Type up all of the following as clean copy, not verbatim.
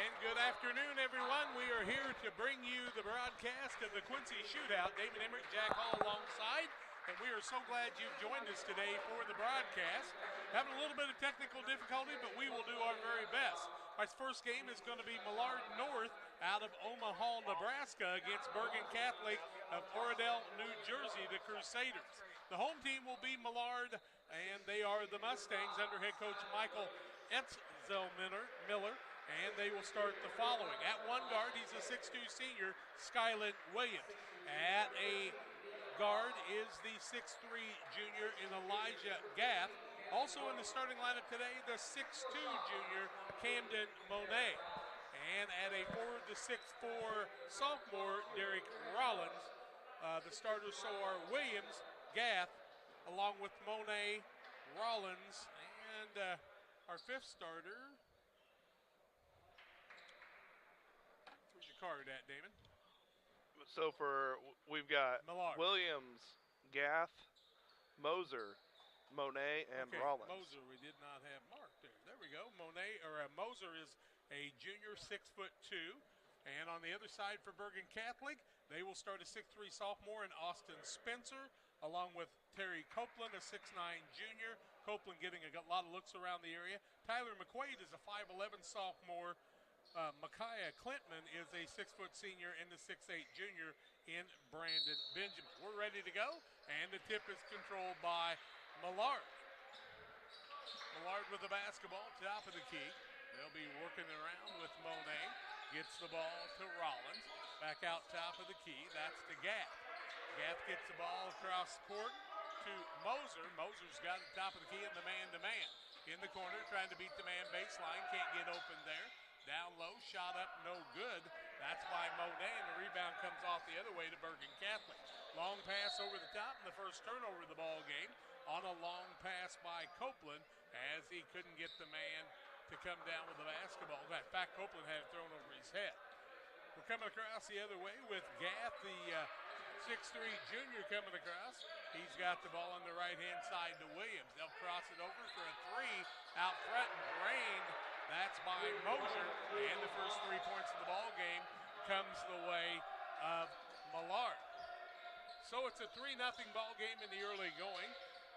And good afternoon, everyone. We are here to bring you the broadcast of the Quincy Shootout. David Emmerich, Jack Hall alongside, and we are so glad you've joined us today for the broadcast. Having a little bit of technical difficulty, but we will do our very best. Our first game is going to be Millard North out of Omaha, Nebraska against Bergen Catholic of Oradell, New Jersey, the Crusaders. The home team will be Millard, and they are the Mustangs under head coach Michael Miller. And they will start the following. At one guard, he's a 6'2 senior, Skyland Williams. At a guard is the 6'3 junior in Elijah Gaff. Also in the starting lineup today, the 6'2 junior, Camden Monet. And at a forward, the 6'4 sophomore, Derek Rollins. The starters so are Williams, Gaff, along with Monet, Rollins, and our fifth starter. Where's your card at, Damon? So we've got Millard, Williams, Gath, Moser, Monet, and Rollins. Moser, we did not have marked there. There we go. Moser is a junior, 6'2". And on the other side for Bergen Catholic, they will start a 6'3 sophomore in Austin Spencer, along with Terry Copeland, a 6'9 junior. Copeland getting a lot of looks around the area. Tyler McQuaid is a 5'11 sophomore. Micaiah Clintman is a 6-foot senior and the 6'8 junior in Brandon Benjamin. We're ready to go, and the tip is controlled by Millard. Millard with the basketball, top of the key. They'll be working around with Monet. Gets the ball to Rollins. Back out top of the key. That's to Gaff. Gaff gets the ball across the court to Moser. Moser's got the top of the key in the man-to-man. In the corner, trying to beat the man baseline. Can't get open there. Down low, shot up, no good. That's by Monet, and the rebound comes off the other way to Bergen Catholic. Long pass over the top, and the first turnover of the ball game on a long pass by Copeland as he couldn't get the man to come down with the basketball. In fact, Copeland had it thrown over his head. We're coming across the other way with Gath, the 6'3 junior coming across. He's got the ball on the right-hand side to Williams. They'll cross it over for a three out front and drained. That's by Moser, and the first 3 points of the ball game comes the way of Millard. So it's a 3-0 ball game in the early going,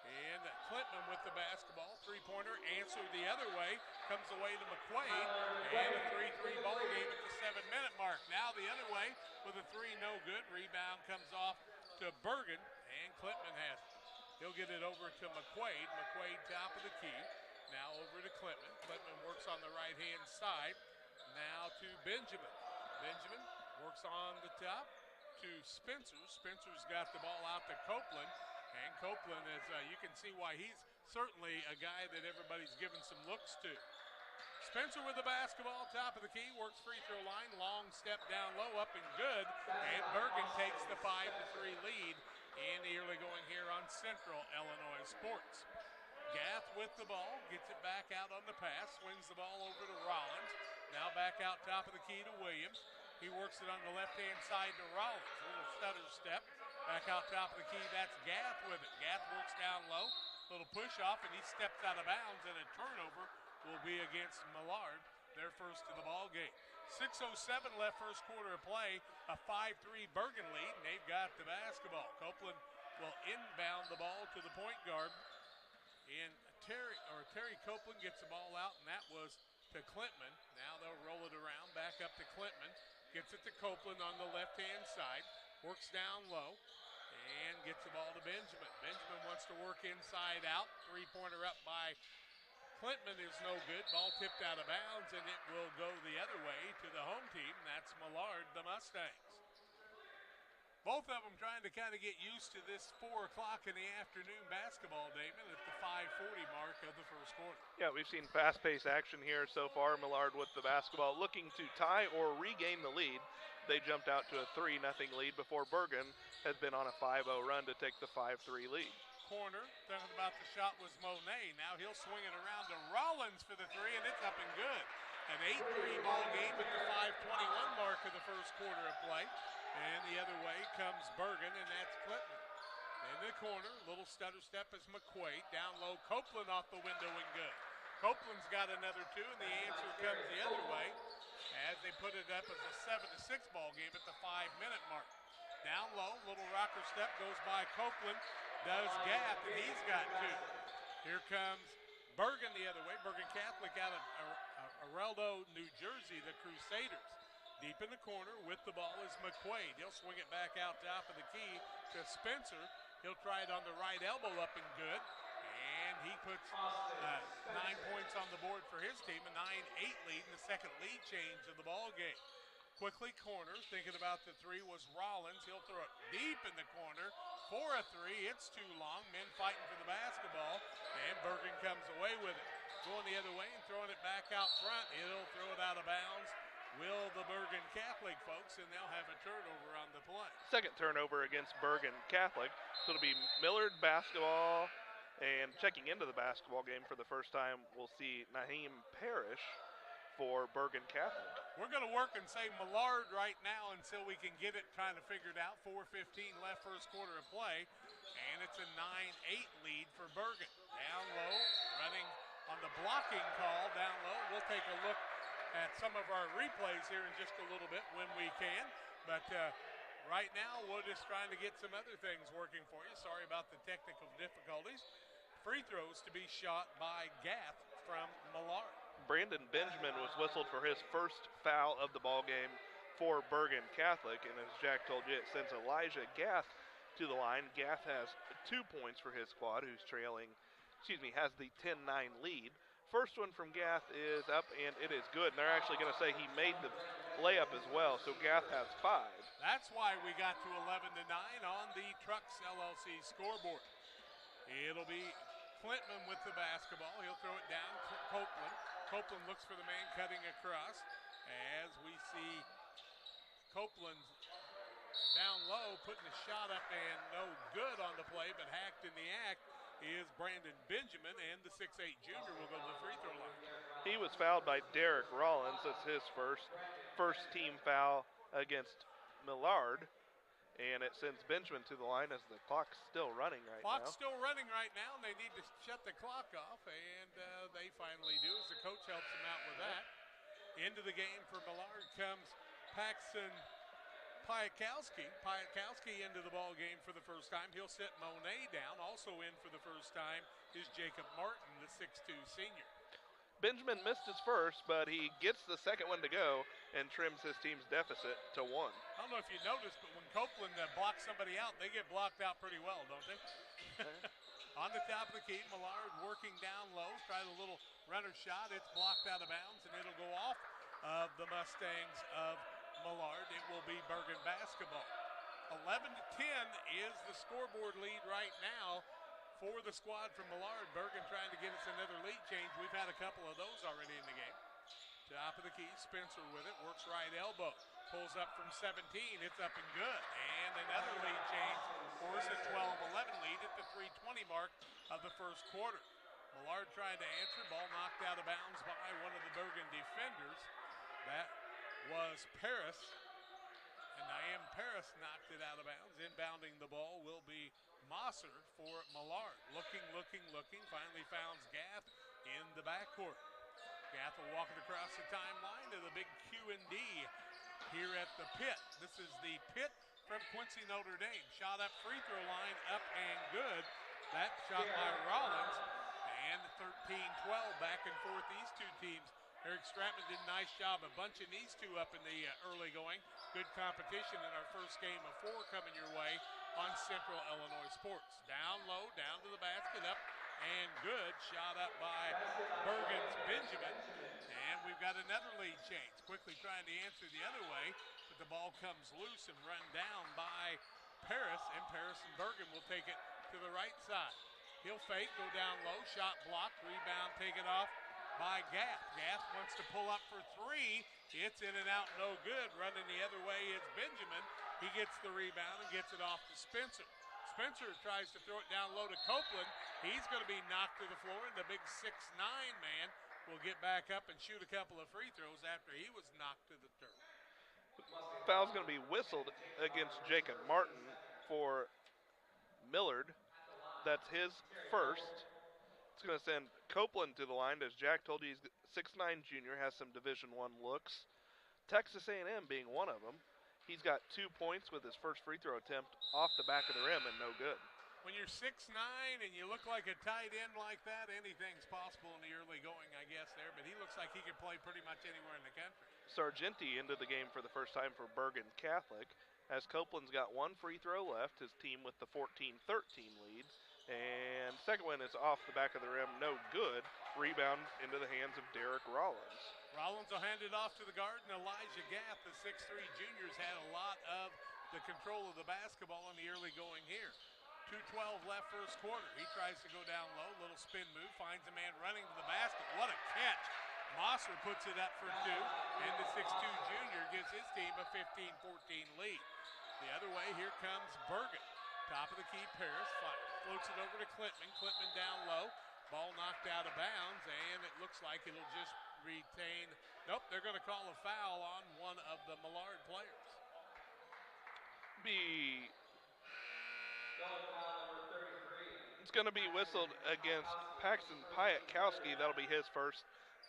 and Clintman with the basketball, three-pointer answered the other way, comes away to McQuaid, and a 3-3 ball game at the 7-minute mark. Now the other way with a three, no good. Rebound comes off to Bergen, and Clintman has it. He'll get it over to McQuaid. McQuaid top of the key. Now over to Clintman. Clintman works on the right-hand side. Now to Benjamin. Benjamin works on the top to Spencer. Spencer's got the ball out to Copeland. And Copeland is, you can see why he's certainly a guy that everybody's given some looks to. Spencer with the basketball, top of the key, works free throw line. Long step down low, up and good. And Bergen takes the 5-3 lead in the early going here on Central Illinois Sports. Gath with the ball, gets it back out on the pass, swings the ball over to Rollins. Now back out top of the key to Williams. He works it on the left-hand side to Rollins. A little stutter step. Back out top of the key, that's Gath with it. Gath works down low, little push off, and he steps out of bounds, and a turnover will be against Millard, their first of the ball game. 6:07 left first quarter of play, a 5-3 Bergen lead, and they've got the basketball. Copeland will inbound the ball to the point guard. And Terry Copeland gets the ball out, and that was to Clintman. Now they'll roll it around, back up to Clintman. Gets it to Copeland on the left-hand side. Works down low and gets the ball to Benjamin. Benjamin wants to work inside out. Three-pointer up by Clintman is no good. Ball tipped out of bounds, and it will go the other way to the home team. That's Millard, the Mustangs. Both of them trying to kind of get used to this 4 o'clock in the afternoon basketball, Damon, at the 5:40 mark of the first quarter. Yeah, we've seen fast-paced action here so far. Millard with the basketball looking to tie or regain the lead. They jumped out to a 3-0 lead before Bergen has been on a 5-0 run to take the 5-3 lead. Corner, talking about the shot was Monet. Now he'll swing it around to Rollins for the three, and it's up and good. An 8-3 ball game at the 5:21 mark of the first quarter of play. And the other way comes Bergen, and that's Clintman. In the corner, little stutter step is McQuaid. Down low, Copeland off the window and good. Copeland's got another two, and the answer comes the other way. as they put it up as a 7-6 ball game at the 5-minute mark. Down low, little rocker step goes by Copeland, does Gath, and he's got two. Here comes Bergen the other way. Bergen Catholic out of Areldo, New Jersey, the Crusaders. Deep in the corner with the ball is McQuaid. He'll swing it back out top of the key to Spencer. He'll try it on the right elbow up and good. And he puts 9 points on the board for his team, a 9-8 lead in the second lead change of the ball game. Quickly corner, thinking about the three was Rollins. He'll throw it deep in the corner for a three. It's too long. Men fighting for the basketball, and Bergen comes away with it. Going the other way and throwing it back out front. He'll throw it out of bounds. Will the Bergen Catholic folks, and they'll have a turnover on the play. Second turnover against Bergen Catholic. So it'll be Millard basketball, and checking into the basketball game for the first time, we'll see Naheem Parrish for Bergen Catholic. We're going to work and say Millard right now until we can get it kind of figured out. 4:15 left first quarter of play, and it's a 9-8 lead for Bergen. Down low, running on the blocking call down low. We'll take a look at some of our replays here in just a little bit when we can. But right now, we're just trying to get some other things working for you. Sorry about the technical difficulties. Free throws to be shot by Gath from Millard. Brandon Benjamin was whistled for his first foul of the ball game for Bergen Catholic, and as Jack told you, it sends Elijah Gath to the line. Gath has 2 points for his squad, who's has the 10-9 lead. First one from Gath is up, and it is good. And they're actually going to say he made the layup as well, so Gath has 5. That's why we got to 11-9 on the Trucks LLC scoreboard. It'll be Flintman with the basketball. He'll throw it down. Copeland looks for the man cutting across. As we see Copeland down low, putting a shot up and no good on the play, but hacked in the act is Brandon Benjamin, and the 6'8 junior will go to the free throw line. He was fouled by Derek Rollins. That's his first team foul against Millard, and it sends Benjamin to the line as the clock's still running right now. Clock's still running right now, and they need to shut the clock off, and they finally do as the coach helps them out with that. Into the game for Millard comes Paxton Piatkowski. Piatkowski into the ball game for the first time. He'll sit Monet down. Also in for the first time is Jacob Martin, the 6'2 senior. Benjamin missed his first, but he gets the second one to go and trims his team's deficit to 1. I don't know if you noticed, but when Copeland blocks somebody out, they get blocked out pretty well, don't they? On the top of the key, Millard working down low, tried a little runner shot. It's blocked out of bounds, and it'll go off of the Mustangs of Millard. It will be Bergen basketball. 11-10 is the scoreboard lead right now for the squad from Millard. Bergen trying to get us another lead change. We've had a couple of those already in the game. Top of the key, Spencer with it, works right elbow. Pulls up from 17, it's up and good. And another lead change for us, a 12-11 lead at the 3:20 mark of the first quarter. Millard tried to answer, ball knocked out of bounds by one of the Bergen defenders. That was Paris, and Naeem Paris knocked it out of bounds. Inbounding the ball will be Mosser for Millard. Looking, finally founds Gath in the backcourt. Gath will walk it across the timeline to the big Q&D here at the pit. This is the pit from Quincy, Notre Dame. Shot up free throw line, up and good. That shot by Rollins, and 13-12 back and forth these two teams. Eric Stratman did a nice job of bunching these two up in the early going. Good competition in our first game of 4 coming your way on Central Illinois Sports. Down low, down to the basket, up and good. Shot up by Bergen's Benjamin. And we've got another lead change. Quickly trying to answer the other way, but the ball comes loose and run down by Paris, and Paris and Bergen will take it to the right side. He'll fake, go down low, shot blocked, rebound taken off by Gath. Gath wants to pull up for 3. It's in and out, no good. Running the other way is Benjamin. He gets the rebound and gets it off to Spencer. Spencer tries to throw it down low to Copeland. He's going to be knocked to the floor, and the big 6'9 man will get back up and shoot a couple of free throws after he was knocked to the turf. Foul's going to be whistled against Jacob Martin for Millard. That's his first. It's going to send Copeland to the line. As Jack told you, he's 6'9 junior, has some Division I looks. Texas A&M being one of them. He's got 2 points with his first free throw attempt off the back of the rim and no good. When you're 6'9" and you look like a tight end like that, anything's possible in the early going, I guess, there. But he looks like he can play pretty much anywhere in the country. Sargenti into the game for the first time for Bergen Catholic, as Copeland's got 1 free throw left, his team with the 14-13 lead. And second one is off the back of the rim, no good. Rebound into the hands of Derek Rollins. Rollins will hand it off to the guard, and Elijah Gath, the 6'3 junior's had a lot of the control of the basketball in the early going here. 2:12 left first quarter. He tries to go down low, little spin move, finds a man running to the basket. What a catch. Mosser puts it up for 2, and the 6'2 junior gives his team a 15-14 lead. The other way, here comes Bergen. Top of the key, Paris floats it over to Klintman. Klintman down low. Ball knocked out of bounds, and it looks like it'll just retain. Nope, they're going to call a foul on one of the Millard players. It's going to be whistled against Paxton Piatkowski. That'll be his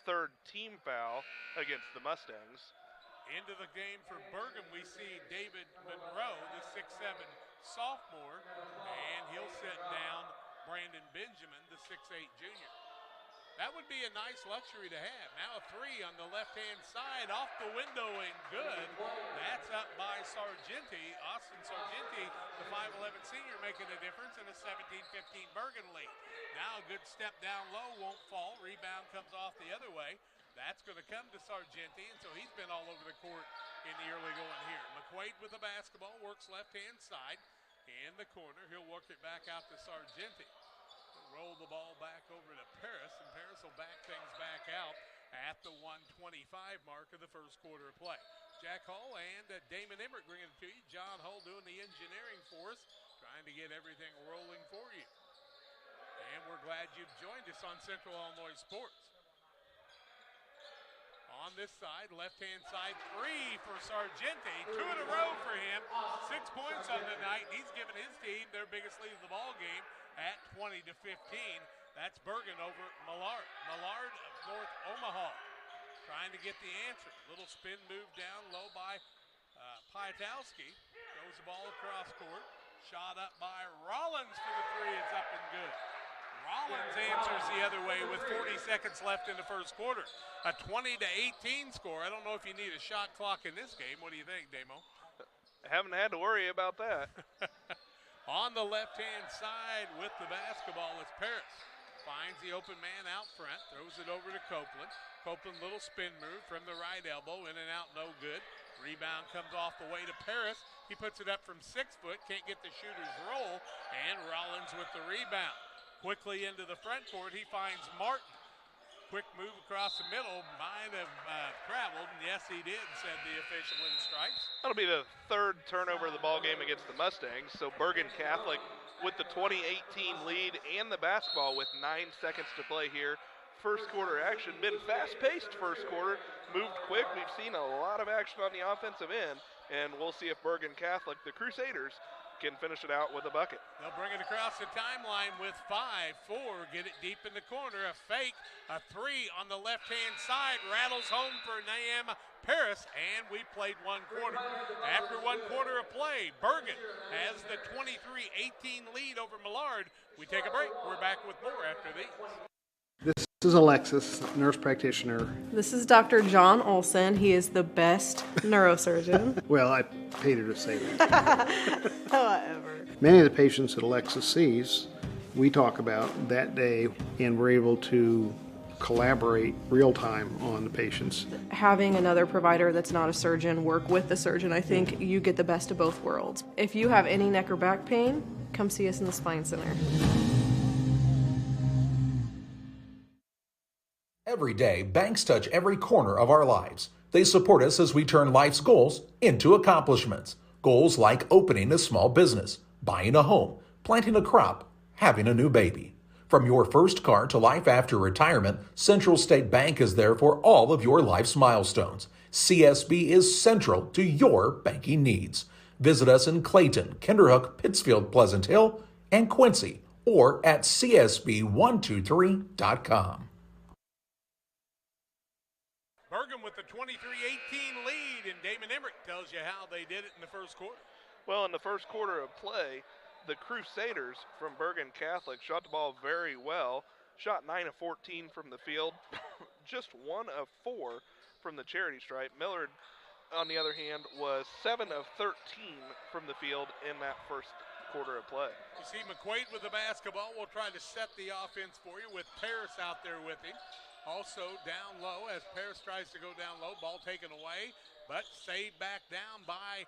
third team foul against the Mustangs. Into the game for Bergen, we see David Monroe, the 6'7 sophomore, and he'll sit down Brandon Benjamin, the 6'8 junior. That would be a nice luxury to have. Now a 3 on the left-hand side, off the window and good. That's up by Sargenti, Austin Sargenti, the 5'11 senior, making a difference in a 17-15 Bergen lead. Now a good step down low, won't fall. Rebound comes off the other way. That's going to come to Sargenti, and so he's been all over the court in the early going here. McQuaid with the basketball, works left-hand side. In the corner, he'll work it back out to Sargenti. Roll the ball back over to Paris, and Paris will back things back out at the 1:25 mark of the first quarter of play. Jack Hull and Damon Emmert bringing it to you. John Hull doing the engineering for us, trying to get everything rolling for you. And we're glad you've joined us on Central Illinois Sports. On this side, left-hand side, 3 for Sargenti. 2 in a row for him. 6 points on the night. He's given his team their biggest lead of the ball game at 20-15. That's Bergen over Millard. Millard of North Omaha trying to get the answer. Little spin move down low by Piatkowski. Throws the ball across court. Shot up by Rollins for the 3. It's up and good. Rollins answers the other way with 40 seconds left in the first quarter. A 20-18 score. I don't know if you need a shot clock in this game. What do you think, Damo? Haven't had to worry about that. On the left-hand side with the basketball is Paris. Finds the open man out front, throws it over to Copeland. Copeland, little spin move from the right elbow, in and out, no good. Rebound comes off the way to Paris. He puts it up from 6 foot, can't get the shooter's roll, and Rollins with the rebound. Quickly into the front court, he finds Martin. Quick move across the middle, might have traveled, and yes, he did, said the official in stripes. That'll be the 3rd turnover of the ball game against the Mustangs. So Bergen Catholic with the 20-18 lead and the basketball with 9 seconds to play here. First quarter action, been fast-paced first quarter, moved quick. We've seen a lot of action on the offensive end, and we'll see if Bergen Catholic, the Crusaders, can finish it out with a bucket. They'll bring it across the timeline with 5-4. Get it deep in the corner. A fake, a 3 on the left-hand side. Rattles home for Naam Paris, and we played 1 quarter. After 1 quarter of play, Bergen has the 23-18 lead over Millard. We take a break. We're back with more after these. This is Alexis, nurse practitioner. This is Dr. John Olson. He is the best neurosurgeon. Well, I paid her to say that. However. Many of the patients that Alexis sees, we talk about that day, and we're able to collaborate real time on the patients. Having another provider that's not a surgeon work with the surgeon, I think you get the best of both worlds. If you have any neck or back pain, come see us in the Spine Center. Every day, banks touch every corner of our lives. They support us as we turn life's goals into accomplishments. Goals like opening a small business, buying a home, planting a crop, having a new baby. From your first car to life after retirement, Central State Bank is there for all of your life's milestones. CSB is central to your banking needs. Visit us in Clayton, Kinderhook, Pittsfield, Pleasant Hill, and Quincy, or at csb123.com. Bergen with the 23-18 lead, and Damon Emmerich tells you how they did it in the first quarter. Well, in the first quarter of play, the Crusaders from Bergen Catholic shot the ball very well, shot 9 of 14 from the field, just 1 of 4 from the charity stripe. Millard, on the other hand, was 7 of 13 from the field in that first quarter of play. You see McQuaid with the basketball. We'll try to set the offense for you with Paris out there with him. Also down low as Paris tries to go down low. Ball taken away, but saved back down by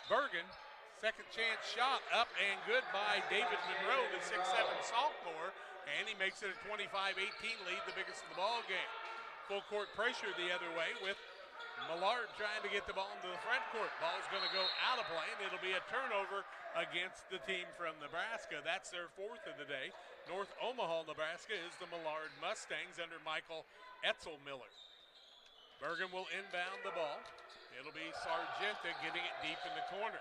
Bergen. Second chance shot up and good by David Monroe, the 6'7 sophomore, and he makes it a 25-18 lead, the biggest of the ball game. Full court pressure the other way with Millard trying to get the ball into the front court. Ball's going to go out of play, and it'll be a turnover against the team from Nebraska. That's their fourth of the day. North Omaha, Nebraska is the Millard Mustangs under Michael Etzel Miller. Bergen will inbound the ball. It'll be Sargenta getting it deep in the corner.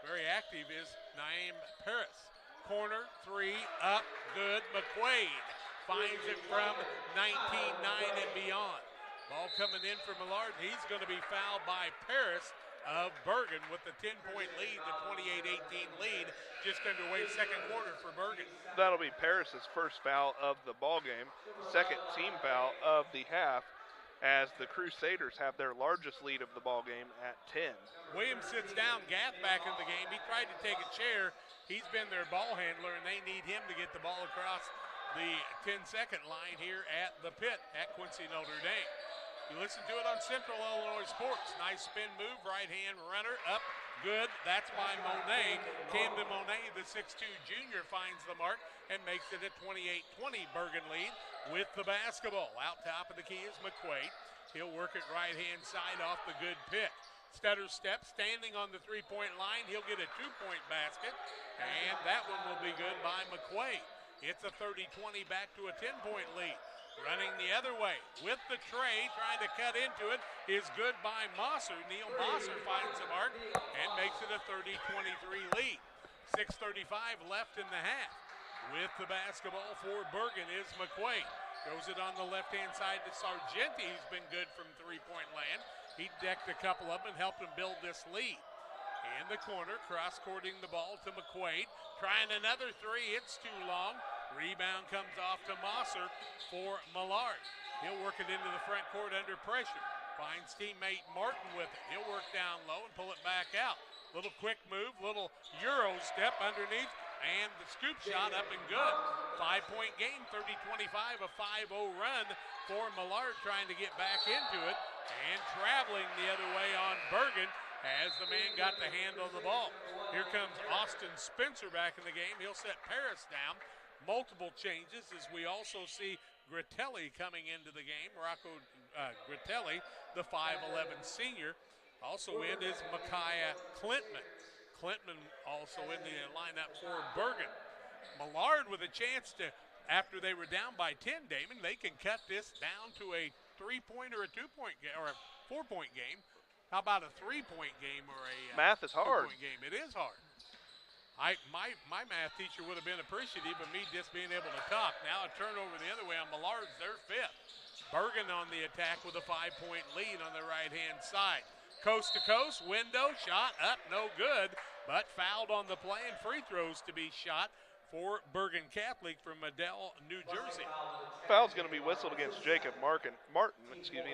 Very active is Naeem Paris. Corner, three, up, good. McQuaid finds it from 19-9 and beyond. Ball coming in for Millard. He's going to be fouled by Paris of Bergen with the 10-point lead, the 28-18 lead, just underway second quarter for Bergen. That'll be Paris's first foul of the ball game, second team foul of the half, as the Crusaders have their largest lead of the ball game at 10. Williams sits down, Gath back in the game. He tried to take a chair. He's been their ball handler, and they need him to get the ball across the 10-second line here at the pit at Quincy Notre Dame. You listen to it on Central Illinois Sports. Nice spin move, right-hand runner, up, good. That's by Monet. Camden Monet, the 6'2 junior, finds the mark and makes it a 28-20 Bergen lead with the basketball. Out top of the key is McQuaid. He'll work it right-hand side off the good pick. Stutter step, standing on the three-point line. He'll get a two-point basket, and that one will be good by McQuaid. It's a 30-20 back to a 10-point lead. Running the other way with the tray, trying to cut into it, is good by Mosser. Neil Mosser finds the mark and makes it a 30-23 lead. 6:35 left in the half. With the basketball for Bergen is McQuaid. Throws it on the left-hand side to Sargenti, who's been good from three-point land. He decked a couple of them and helped him build this lead. In the corner, cross-courting the ball to McQuaid. Trying another three, it's too long. Rebound comes off to Mosser for Millard. He'll work it into the front court under pressure. Finds teammate Martin with it. He'll work down low and pull it back out. Little quick move, little Euro step underneath, and the scoop shot up and good. 5-point game, 30-25, a 5-0 run for Millard trying to get back into it. And traveling the other way on Bergen as the man got the hand on the ball. Here comes Austin Spencer back in the game. He'll set Paris down. Multiple changes as we also see Gratelli coming into the game. Rocco Gratelli, the 5'11 senior. Also in is Micaiah Clintman. Clintman also in the lineup for Bergen. Millard with a chance to, after they were down by 10, Damon, they can cut this down to a 3-point or a 2-point game or a 4-point game. How about a 3-point game or a math is hard. 2-point game? It is hard. My math teacher would have been appreciative of me just being able to talk. Now a turnover the other way on Millard's their fifth. Bergen on the attack with a 5-point lead on the right-hand side. Coast to coast, window, shot up, no good, but fouled on the play and free throws to be shot for Bergen Catholic from Adel, New Jersey. Foul's going to be whistled against Jacob Martin,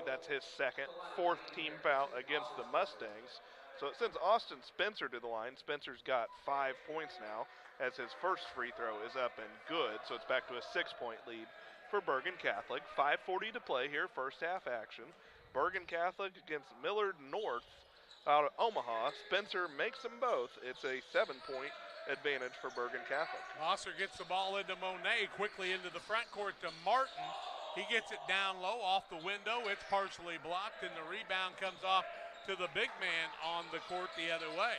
that's his second, fourth team foul against the Mustangs. So it sends Austin Spencer to the line. Spencer's got 5 points now as his first free throw is up and good. So it's back to a 6-point lead for Bergen Catholic. 5:40 to play here, first half action. Bergen Catholic against Millard North out of Omaha. Spencer makes them both. It's a 7-point advantage for Bergen Catholic. Mosser gets the ball into Monet, quickly into the front court to Martin. He gets it down low off the window. It's partially blocked, and the rebound comes off to the big man on the court the other way.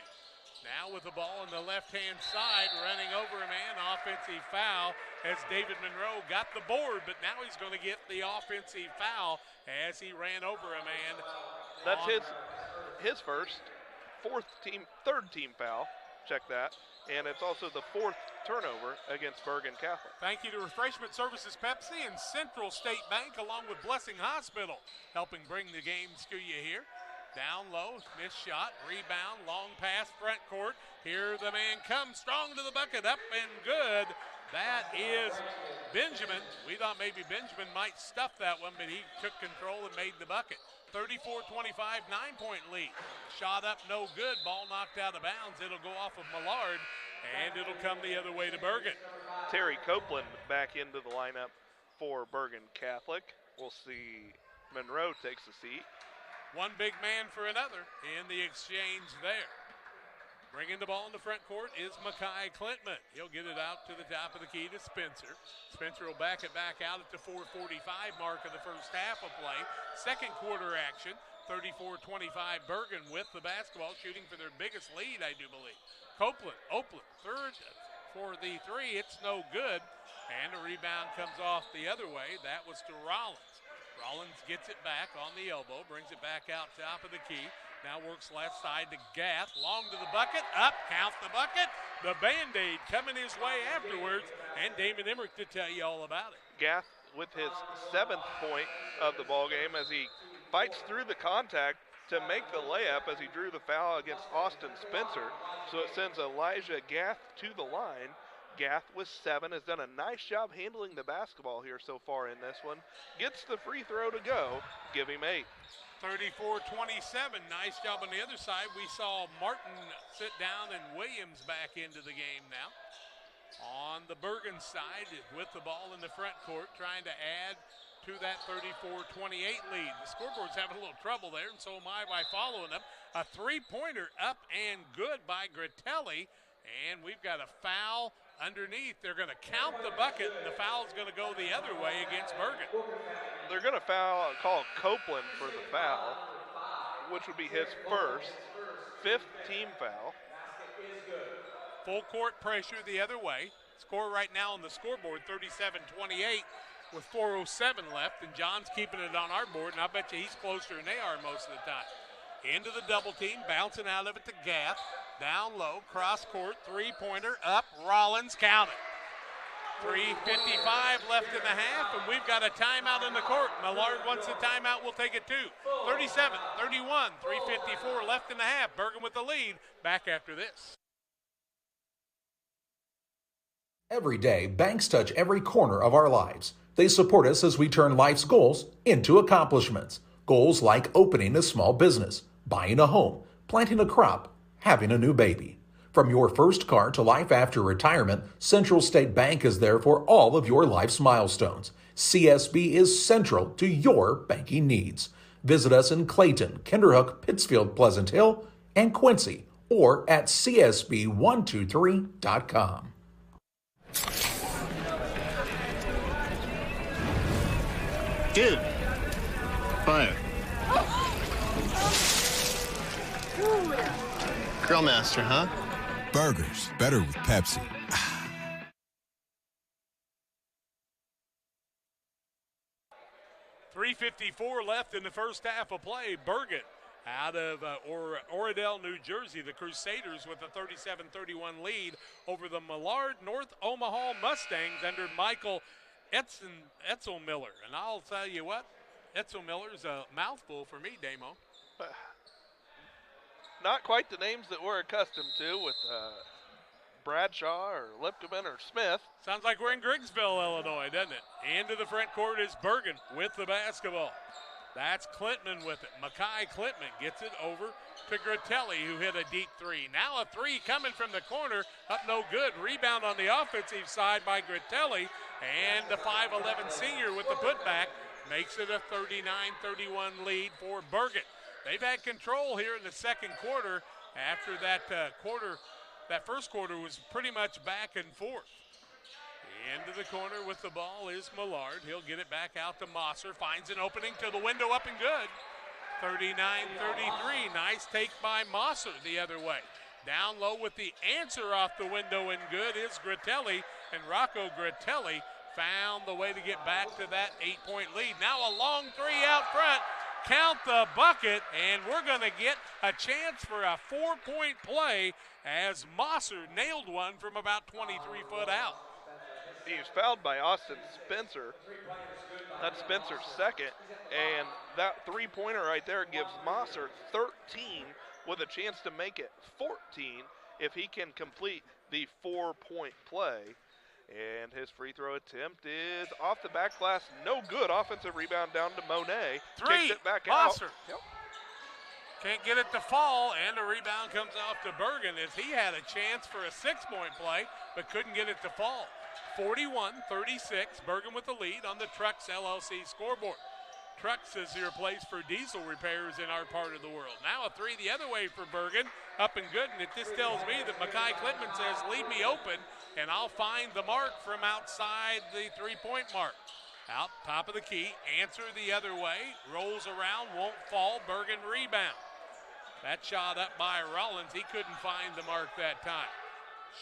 Now with the ball on the left-hand side, running over a man, offensive foul as David Monroe got the board, but now he's going to get the offensive foul as he ran over a man. That's his first, third team foul. check that. And it's also the 4th turnover against Bergen Catholic. Thank you to Refreshment Services Pepsi and Central State Bank, along with Blessing Hospital, helping bring the games to you here. Down low, missed shot, rebound, long pass, front court. Here the man comes strong to the bucket, up and good. That is Benjamin. We thought maybe Benjamin might stuff that one, but he took control and made the bucket. 34-25, 9-point lead. Shot up, no good. Ball knocked out of bounds. It'll go off of Millard, and it'll come the other way to Bergen. Terry Copeland back into the lineup for Bergen Catholic. We'll see Monroe takes a seat. One big man for another in the exchange there. Bringing the ball in the front court is Makai Clintman. He'll get it out to the top of the key to Spencer. Spencer will back it back out at the 4:45 mark of the first half of play. Second quarter action, 34-25 Bergen with the basketball, shooting for their biggest lead, I do believe. Copeland, third for the three. It's no good. And a rebound comes off the other way. That was to Rollins. Rollins gets it back on the elbow, brings it back out top of the key. Now works left side to Gath, long to the bucket, up, count the bucket. The Band-Aid coming his way afterwards, and Damon Emmerich to tell you all about it. Gath with his 7th point of the ball game as he fights through the contact to make the layup as he drew the foul against Austin Spencer. So it sends Elijah Gath to the line. Gath with 7 has done a nice job handling the basketball here so far in this one. Gets the free throw to go, give him 8. 34-27, nice job on the other side. We saw Martin sit down and Williams back into the game now. On the Bergen side with the ball in the front court, trying to add to that 34-28 lead. The scoreboard's having a little trouble there, and so am I by following them. A three-pointer up and good by Gratelli, and we've got a foul underneath. They're going to count the bucket, and the foul's going to go the other way against Bergen. They're going to call Copeland for the foul, which would be his first, 5th team foul. Full court pressure the other way. Score right now on the scoreboard, 37-28 with 4:07 left, and John's keeping it on our board, and I bet you he's closer than they are most of the time. Into the double team, bouncing out of it to Gath. Down low, cross court, three-pointer, up, Rollins, count it. 3:55 left in the half, and we've got a timeout in the court. Millard wants a timeout, we'll take it too. 37-31, 3:54 left in the half. Bergen with the lead, back after this. Every day, banks touch every corner of our lives. They support us as we turn life's goals into accomplishments. Goals like opening a small business, buying a home, planting a crop, having a new baby. From your first car to life after retirement, Central State Bank is there for all of your life's milestones. CSB is central to your banking needs. Visit us in Clayton, Kinderhook, Pittsfield, Pleasant Hill, and Quincy, or at csb123.com. Dude, fire. Grill master, huh? Burgers, better with Pepsi. 3:54 left in the first half of play. Bergen out of Oradell, New Jersey. The Crusaders with a 37-31 lead over the Millard North Omaha Mustangs under Michael Etzelmiller. And I'll tell you what, Etzelmiller's a mouthful for me, Damo. Not quite the names that we're accustomed to with Bradshaw or Liptoman or Smith. Sounds like we're in Griggsville, Illinois, doesn't it? Into the front court is Bergen with the basketball. That's Clintman with it. Makai Clintman gets it over to Gratelli, who hit a deep three. Now a three coming from the corner, up no good. Rebound on the offensive side by Gratelli, and the 5'11 senior with the putback makes it a 39-31 lead for Bergen. They've had control here in the second quarter after that first quarter was pretty much back and forth. Into the corner with the ball is Millard. He'll get it back out to Mosser. Finds an opening to the window, up and good. 39-33. Nice take by Mosser the other way. Down low with the answer off the window and good is Gratelli. And Rocco Gratelli found the way to get back to that 8-point lead. Now a long three out front. count the bucket, and we're going to get a chance for a 4-point play as Mosser nailed one from about 23 foot out. He was fouled by Austin Spencer. That's Spencer's second, and that three-pointer right there gives Mosser 13 with a chance to make it 14 if he can complete the 4-point play. And his free throw attempt is off the back glass. No good. Offensive rebound down to Monet. Three. Kicks it back Mosser. out. Yep. Can't get it to fall, and the rebound comes off to Bergen as he had a chance for a 6-point play but couldn't get it to fall. 41-36, Bergen with the lead on the Trucks LLC scoreboard. Trucks is your place for diesel repairs in our part of the world. Now a three the other way for Bergen, up and good, and it just tells me that Makai Klitman says, leave me open, and I'll find the mark from outside the three-point mark. Out, top of the key, answer the other way, rolls around, won't fall, Bergen rebound. That shot up by Rollins, he couldn't find the mark that time.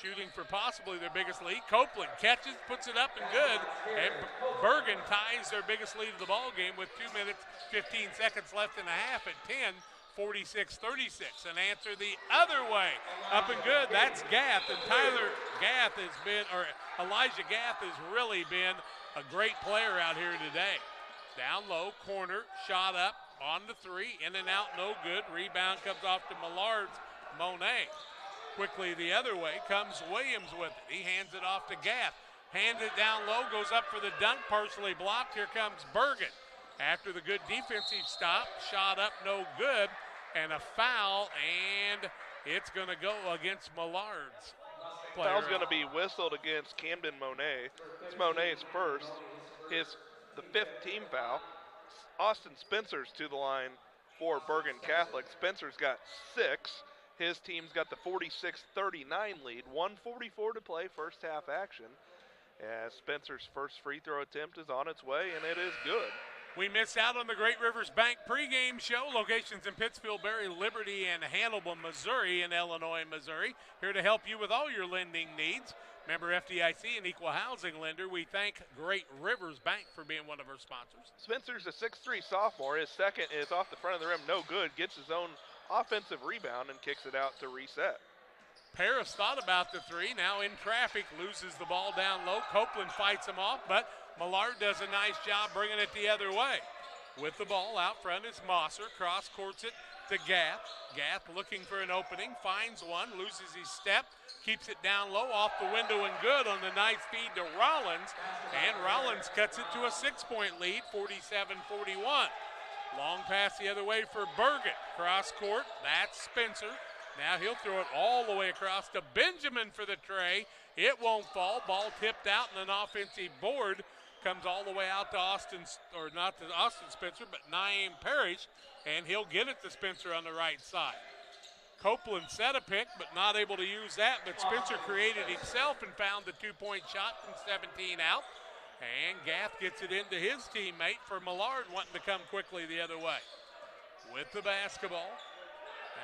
Shooting for possibly their biggest lead. Copeland catches, puts it up and good, and Bergen ties their biggest lead of the ball game with 2 minutes, 15 seconds left in a half at 10, 46-36. And answer the other way, up and good. That's Gath, and Tyler Gath has been, or Elijah Gath has really been a great player out here today. Down low, corner, shot up, on the three, in and out, no good. Rebound comes off to Millard's Monet. Quickly the other way comes Williams with it. He hands it off to Gath. Hands it down low, goes up for the dunk, partially blocked. Here comes Bergen. After the good defensive stop, shot up, no good, and a foul, and it's going to go against Millard's player. Foul's going to be whistled against Camden Monet. It's Monet's first. The fifth team foul. Austin Spencer's to the line for Bergen Catholic. Spencer's got 6. His team's got the 46-39 lead. 1:44 to play, first half action. As Spencer's first free throw attempt is on its way, and it is good. We miss out on the Great Rivers Bank pregame show. Locations in Pittsfield, Berry, Liberty, and Hannibal, Missouri, and Illinois, Missouri. Here to help you with all your lending needs. Member FDIC and equal housing lender. We thank Great Rivers Bank for being one of our sponsors. Spencer's a 6'3 sophomore. His second is off the front of the rim, no good. Gets his own offensive rebound and kicks it out to reset. Paris thought about the three, now in traffic, loses the ball down low. Copeland fights him off, but Millard does a nice job bringing it the other way. With the ball out front is Mosser, cross courts it to Gath. Gath looking for an opening, finds one, loses his step, keeps it down low, off the window and good on the nice feed to Rollins, and Rollins cuts it to a 6-point lead, 47-41. Long pass the other way for Bergen. Cross court, that's Spencer. Now he'll throw it all the way across to Benjamin for the tray. It won't fall. Ball tipped out and an offensive board comes all the way out to Austin, or not to Austin Spencer, but Naeem Parrish, and he'll get it to Spencer on the right side. Copeland set a pick, but not able to use that, but Spencer created himself and found the 2-point shot from 17 out. And Gath gets it into his teammate for Millard wanting to come quickly the other way. With the basketball,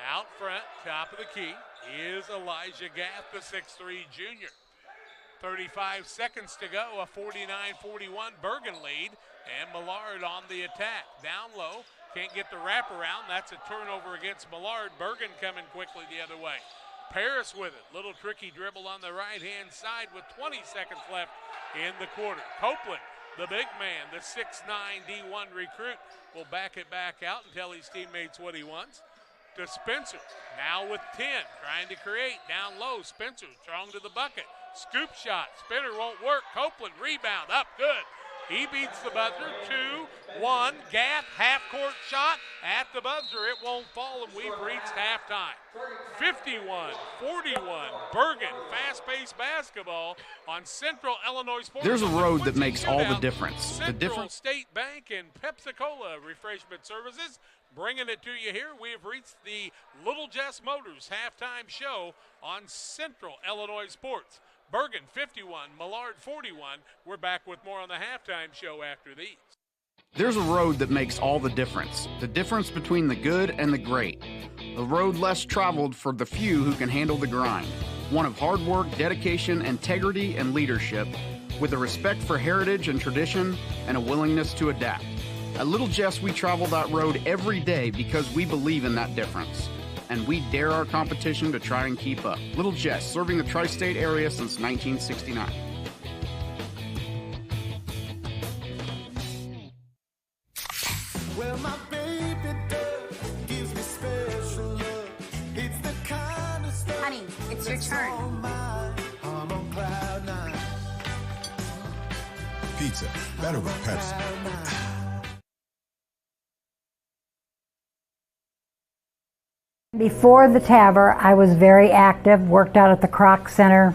out front, top of the key, is Elijah Gath, the 6'3 junior. 35 seconds to go, a 49-41 Bergen lead, and Millard on the attack. Down low, can't get the wraparound. That's a turnover against Millard. Bergen coming quickly the other way. Paris with it. Little tricky dribble on the right-hand side with 20 seconds left in the quarter. Copeland, the big man, the 6'9 D1 recruit, will back it back out and tell his teammates what he wants. To Spencer, now with 10, trying to create. Down low, Spencer strong to the bucket. Scoop shot, spinner won't work. Copeland, rebound, up, good. He beats the buzzer, 2-1. Gath, half-court shot at the buzzer. It won't fall, and we've reached halftime. 51-41, Bergen, fast-paced basketball on Central Illinois Sports. There's a road that makes all the difference. Central State Bank and Pepsi-Cola Refreshment Services bringing it to you here. We have reached the Little Jess Motors halftime show on Central Illinois Sports. Bergen 51, Millard 41. We're back with more on the halftime show after these. There's a road that makes all the difference between the good and the great. A road less traveled for the few who can handle the grind. One of hard work, dedication, integrity, and leadership, with a respect for heritage and tradition and a willingness to adapt. At Little Jess, we travel that road every day because we believe in that difference. And we dare our competition to try and keep up. Little Jess, serving the tri-state area since 1969. Well, my baby does gives me special love. It's the kind of stuff. Honey, it's your turn. I'm on cloud nine. Pizza, better with Pepsi. Before the TAVR, I was very active, worked out at the Croc Center.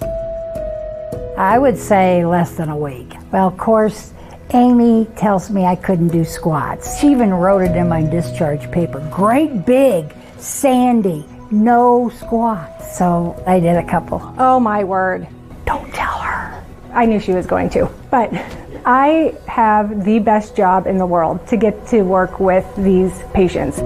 I would say less than a week. Well, of course, Amy tells me I couldn't do squats. She even wrote it in my discharge paper. Great big, Sandy, no squats. So I did a couple. Oh my word. Don't tell her. I knew she was going to. But I have the best job in the world to get to work with these patients.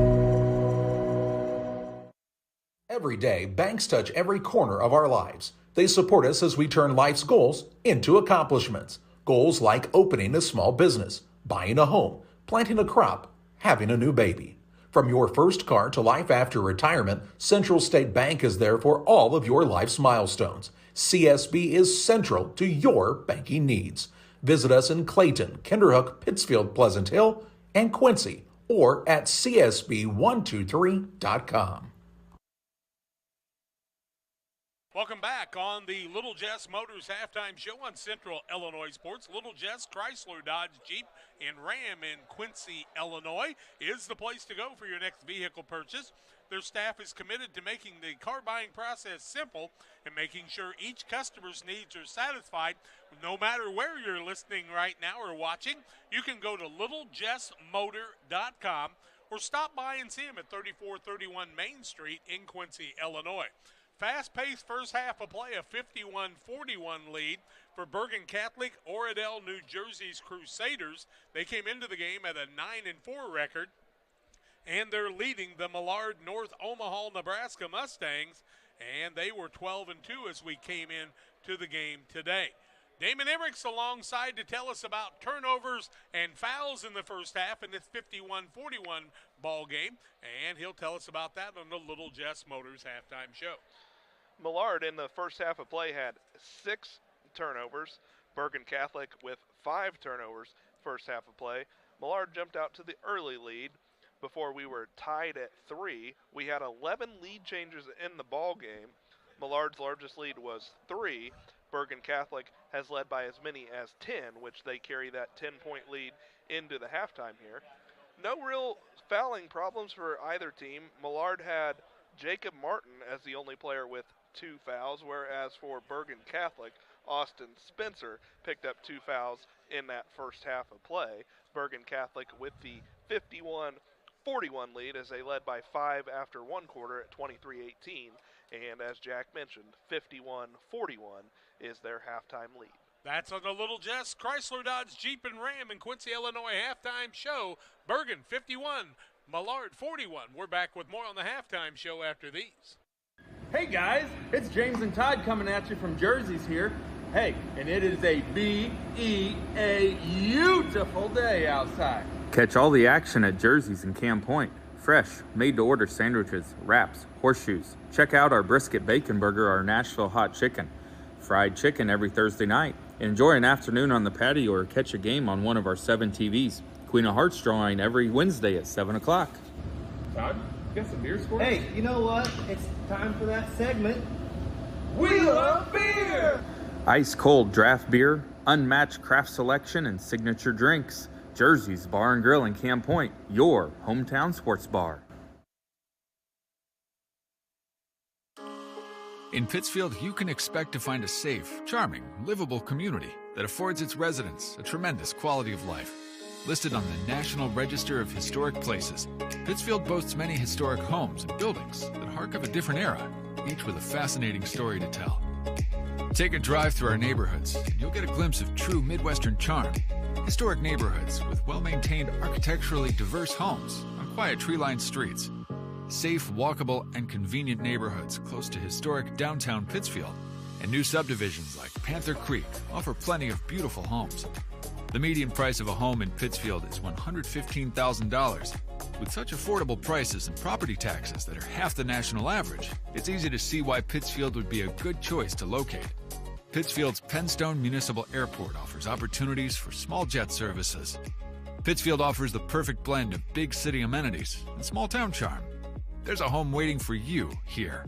Every day, banks touch every corner of our lives. They support us as we turn life's goals into accomplishments. Goals like opening a small business, buying a home, planting a crop, having a new baby. From your first car to life after retirement, Central State Bank is there for all of your life's milestones. CSB is central to your banking needs. Visit us in Clayton, Kinderhook, Pittsfield, Pleasant Hill, and Quincy, or at csb123.com. Welcome back on the Little Jess Motors halftime show on Central Illinois Sports. Little Jess Chrysler Dodge Jeep and Ram in Quincy, Illinois is the place to go for your next vehicle purchase. Their staff is committed to making the car buying process simple and making sure each customer's needs are satisfied. No matter where you're listening right now or watching, you can go to littlejessmotor.com or stop by and see them at 3431 Main Street in Quincy, Illinois. Fast-paced first half of play, a 51-41 lead for Bergen Catholic, Oradell, New Jersey's Crusaders. They came into the game at a 9-4 record, and they're leading the Millard, North Omaha, Nebraska Mustangs, and they were 12-2 as we came in to the game today. Damon Emmerich's alongside to tell us about turnovers and fouls in the first half in this 51-41 ball game, and he'll tell us about that on the Little Jess Motors halftime show. Millard in the first half of play had 6 turnovers. Bergen Catholic with 5 turnovers first half of play. Millard jumped out to the early lead before we were tied at 3. We had 11 lead changes in the ball game. Millard's largest lead was 3. Bergen Catholic has led by as many as 10, which they carry that 10-point lead into the halftime here. No real fouling problems for either team. Millard had Jacob Martin as the only player with 2 fouls, whereas for Bergen Catholic, Austin Spencer picked up 2 fouls in that first half of play. Bergen Catholic with the 51-41 lead as they led by 5 after one quarter at 23-18. And as Jack mentioned, 51-41 is their halftime lead. That's on the Little Jess Chrysler Dodge Jeep and Ram in Quincy, Illinois halftime show. Bergen 51, Millard 41. We're back with more on the halftime show after these. Hey guys, it's James and Todd coming at you from Jersey's here. Hey, and it is a beautiful day outside. Catch all the action at Jersey's in Cam Point. Fresh, made-to-order sandwiches, wraps, horseshoes. Check out our brisket bacon burger, our Nashville hot chicken. Fried chicken every Thursday night. Enjoy an afternoon on the patio or catch a game on one of our 7 TVs. Queen of Hearts drawing every Wednesday at 7 o'clock. Todd, you got some beers for us? Hey, you know what? It's time for that segment. We love beer! Ice cold draft beer, unmatched craft selection, and signature drinks. Jersey's Bar and Grill in Cam Point, your hometown sports bar. In Pittsfield, you can expect to find a safe, charming, livable community that affords its residents a tremendous quality of life. Listed on the National Register of Historic Places, Pittsfield boasts many historic homes and buildings that hark of a different era, each with a fascinating story to tell. Take a drive through our neighborhoods, and you'll get a glimpse of true Midwestern charm. Historic neighborhoods with well-maintained, architecturally diverse homes on quiet tree-lined streets. Safe, walkable, and convenient neighborhoods close to historic downtown Pittsfield. And new subdivisions like Panther Creek offer plenty of beautiful homes. The median price of a home in Pittsfield is $115,000. With such affordable prices and property taxes that are half the national average, it's easy to see why Pittsfield would be a good choice to locate. Pittsfield's Penstone Municipal Airport offers opportunities for small jet services. Pittsfield offers the perfect blend of big city amenities and small town charm. There's a home waiting for you here.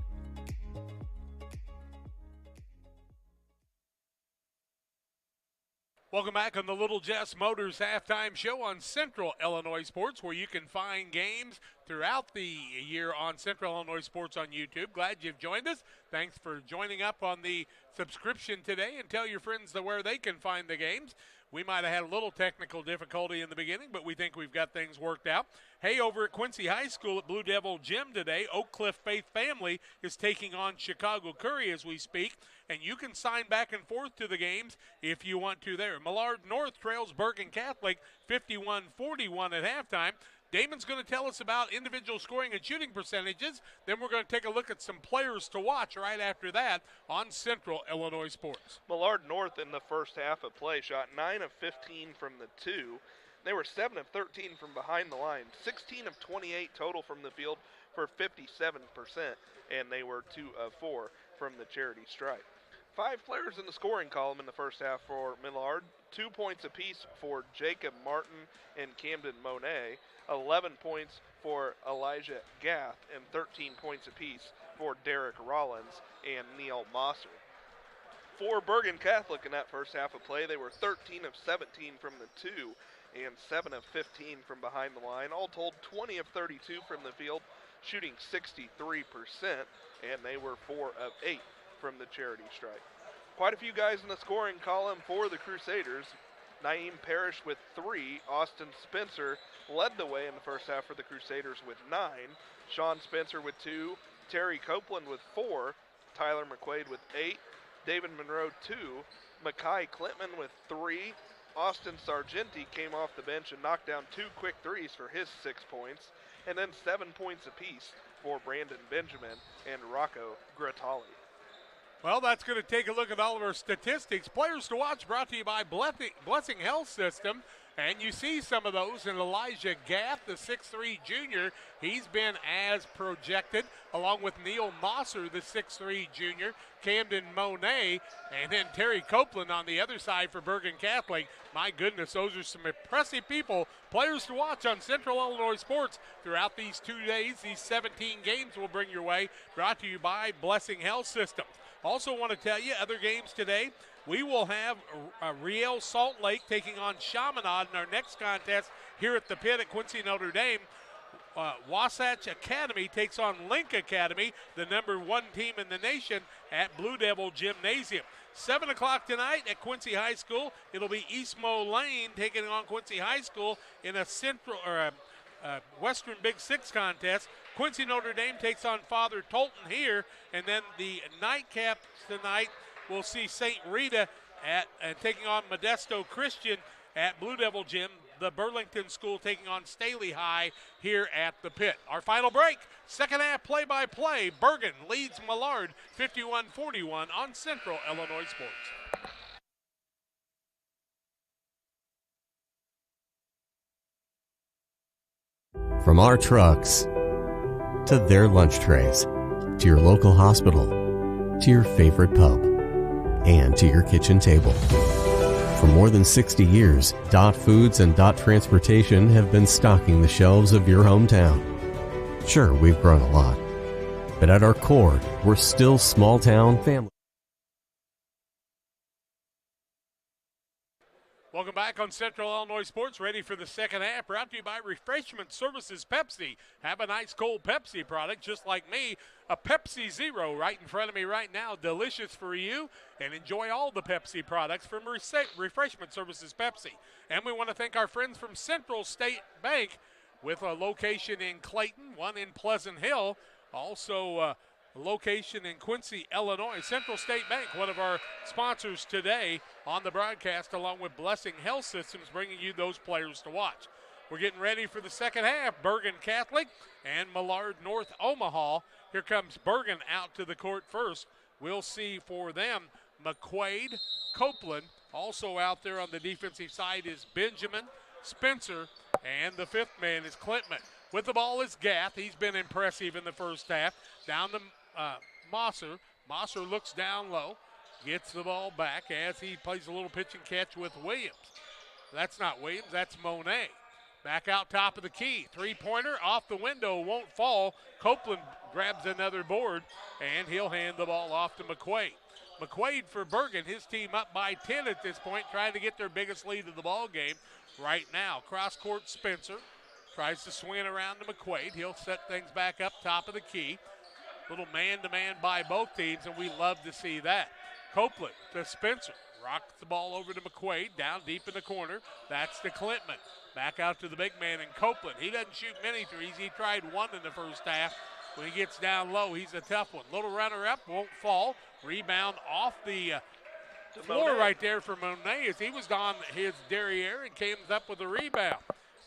Welcome back on the Little Jess Motors halftime show on Central Illinois Sports, where you can find games throughout the year on Central Illinois Sports on YouTube. Glad you've joined us. Thanks for joining up on the subscription today, and tell your friends where they can find the games. We might have had a little technical difficulty in the beginning, but we think we've got things worked out. Hey, over at Quincy High School at Blue Devil Gym today, Oak Cliff Faith Family is taking on Chicago Curry as we speak, and you can sign back and forth to the games if you want to there. Millard North trails Bergen Catholic 51-41 at halftime. Damon's going to tell us about individual scoring and shooting percentages. Then we're going to take a look at some players to watch right after that on Central Illinois Sports. Millard North in the first half of play shot 9 of 15 from the 2. They were 7 of 13 from behind the line, 16 of 28 total from the field for 57%, and they were 2 of 4 from the charity stripe. 5 players in the scoring column in the first half for Millard, 2 points apiece for Jacob Martin and Camden Monet, 11 points for Elijah Gath, and 13 points apiece for Derek Rollins and Neil Mosser. For Bergen Catholic in that first half of play, they were 13 of 17 from the 2 and 7 of 15 from behind the line. All told, 20 of 32 from the field, shooting 63%, and they were 4 of 8 from the charity stripe. Quite a few guys in the scoring column for the Crusaders. Naeem Parrish with 3. Austin Spencer led the way in the first half for the Crusaders with 9. Sean Spencer with 2. Terry Copeland with 4. Tyler McQuaid with 8. David Monroe 2. Makai Klintman with 3. Austin Sargenti came off the bench and knocked down 2 quick threes for his 6 points. And then 7 points apiece for Brandon Benjamin and Rocco Gratali. Well, that's going to take a look at all of our statistics. Players to watch brought to you by Blessing Health System. And you see some of those in Elijah Gath, the 6'3 junior. He's been as projected, along with Neil Mosser, the 6'3 junior, Camden Monet, and then Terry Copeland on the other side for Bergen Catholic. My goodness, those are some impressive people. Players to watch on Central Illinois Sports throughout these 2 days. These 17 games we'll bring your way, brought to you by Blessing Health System. Also want to tell you, other games today, we will have Riel Salt Lake taking on Chaminade in our next contest here at the pit at Quincy Notre Dame. Wasatch Academy takes on Link Academy, the #1 team in the nation, at Blue Devil Gymnasium. 7 o'clock tonight at Quincy High School. It'll be East Moline taking on Quincy High School in a Western Big Six contest. Quincy Notre Dame takes on Father Tolton here, and then the nightcap tonight we'll see St. Rita taking on Modesto Christian at Blue Devil Gym. The Burlington School taking on Staley High here at the pit. Our final break, second half play-by-play. Bergen leads Millard 51-41 on Central Illinois Sports. From our trucks to their lunch trays, to your local hospital, to your favorite pub, and to your kitchen table. For more than 60 years, Dot Foods and Dot Transportation have been stocking the shelves of your hometown. Sure, we've grown a lot, but at our core, we're still small-town family. Welcome back on Central Illinois Sports, ready for the second half, brought to you by Refreshment Services Pepsi. Have a nice cold Pepsi product, just like me, a Pepsi Zero right in front of me right now, delicious for you, and enjoy all the Pepsi products from Refreshment Services Pepsi. And we want to thank our friends from Central State Bank, with a location in Clayton, one in Pleasant Hill, also a location in Quincy, Illinois. Central State Bank, one of our sponsors today on the broadcast, along with Blessing Health Systems, bringing you those players to watch. We're getting ready for the second half. Bergen Catholic and Millard North Omaha. Here comes Bergen out to the court first. We'll see for them McQuaid, Copeland, Also out there on the defensive side is Benjamin, Spencer, and the fifth man is Clintman. With the ball is Gath. He's been impressive in the first half. Down to Mosser. Mosser looks down low, gets the ball back as he plays a little pitch and catch with Williams. That's not Williams, that's Monet. Back out top of the key. Three-pointer off the window, won't fall. Copeland grabs another board, and he'll hand the ball off to McQuaid. McQuaid for Bergen, his team up by 10 at this point, trying to get their biggest lead of the ball game right now. Cross-court Spencer tries to swing around to McQuaid. He'll set things back up top of the key. Little man-to-man by both teams, and we love to see that. Copeland to Spencer. Rocks the ball over to McQuaid, down deep in the corner. That's to Clintman. Back out to the big man in Copeland. He doesn't shoot many threes. He tried one in the first half. When he gets down low, he's a tough one. Little runner-up, won't fall. Rebound off the floor Monet. right there for Monet as he was on his derriere and came up with a rebound.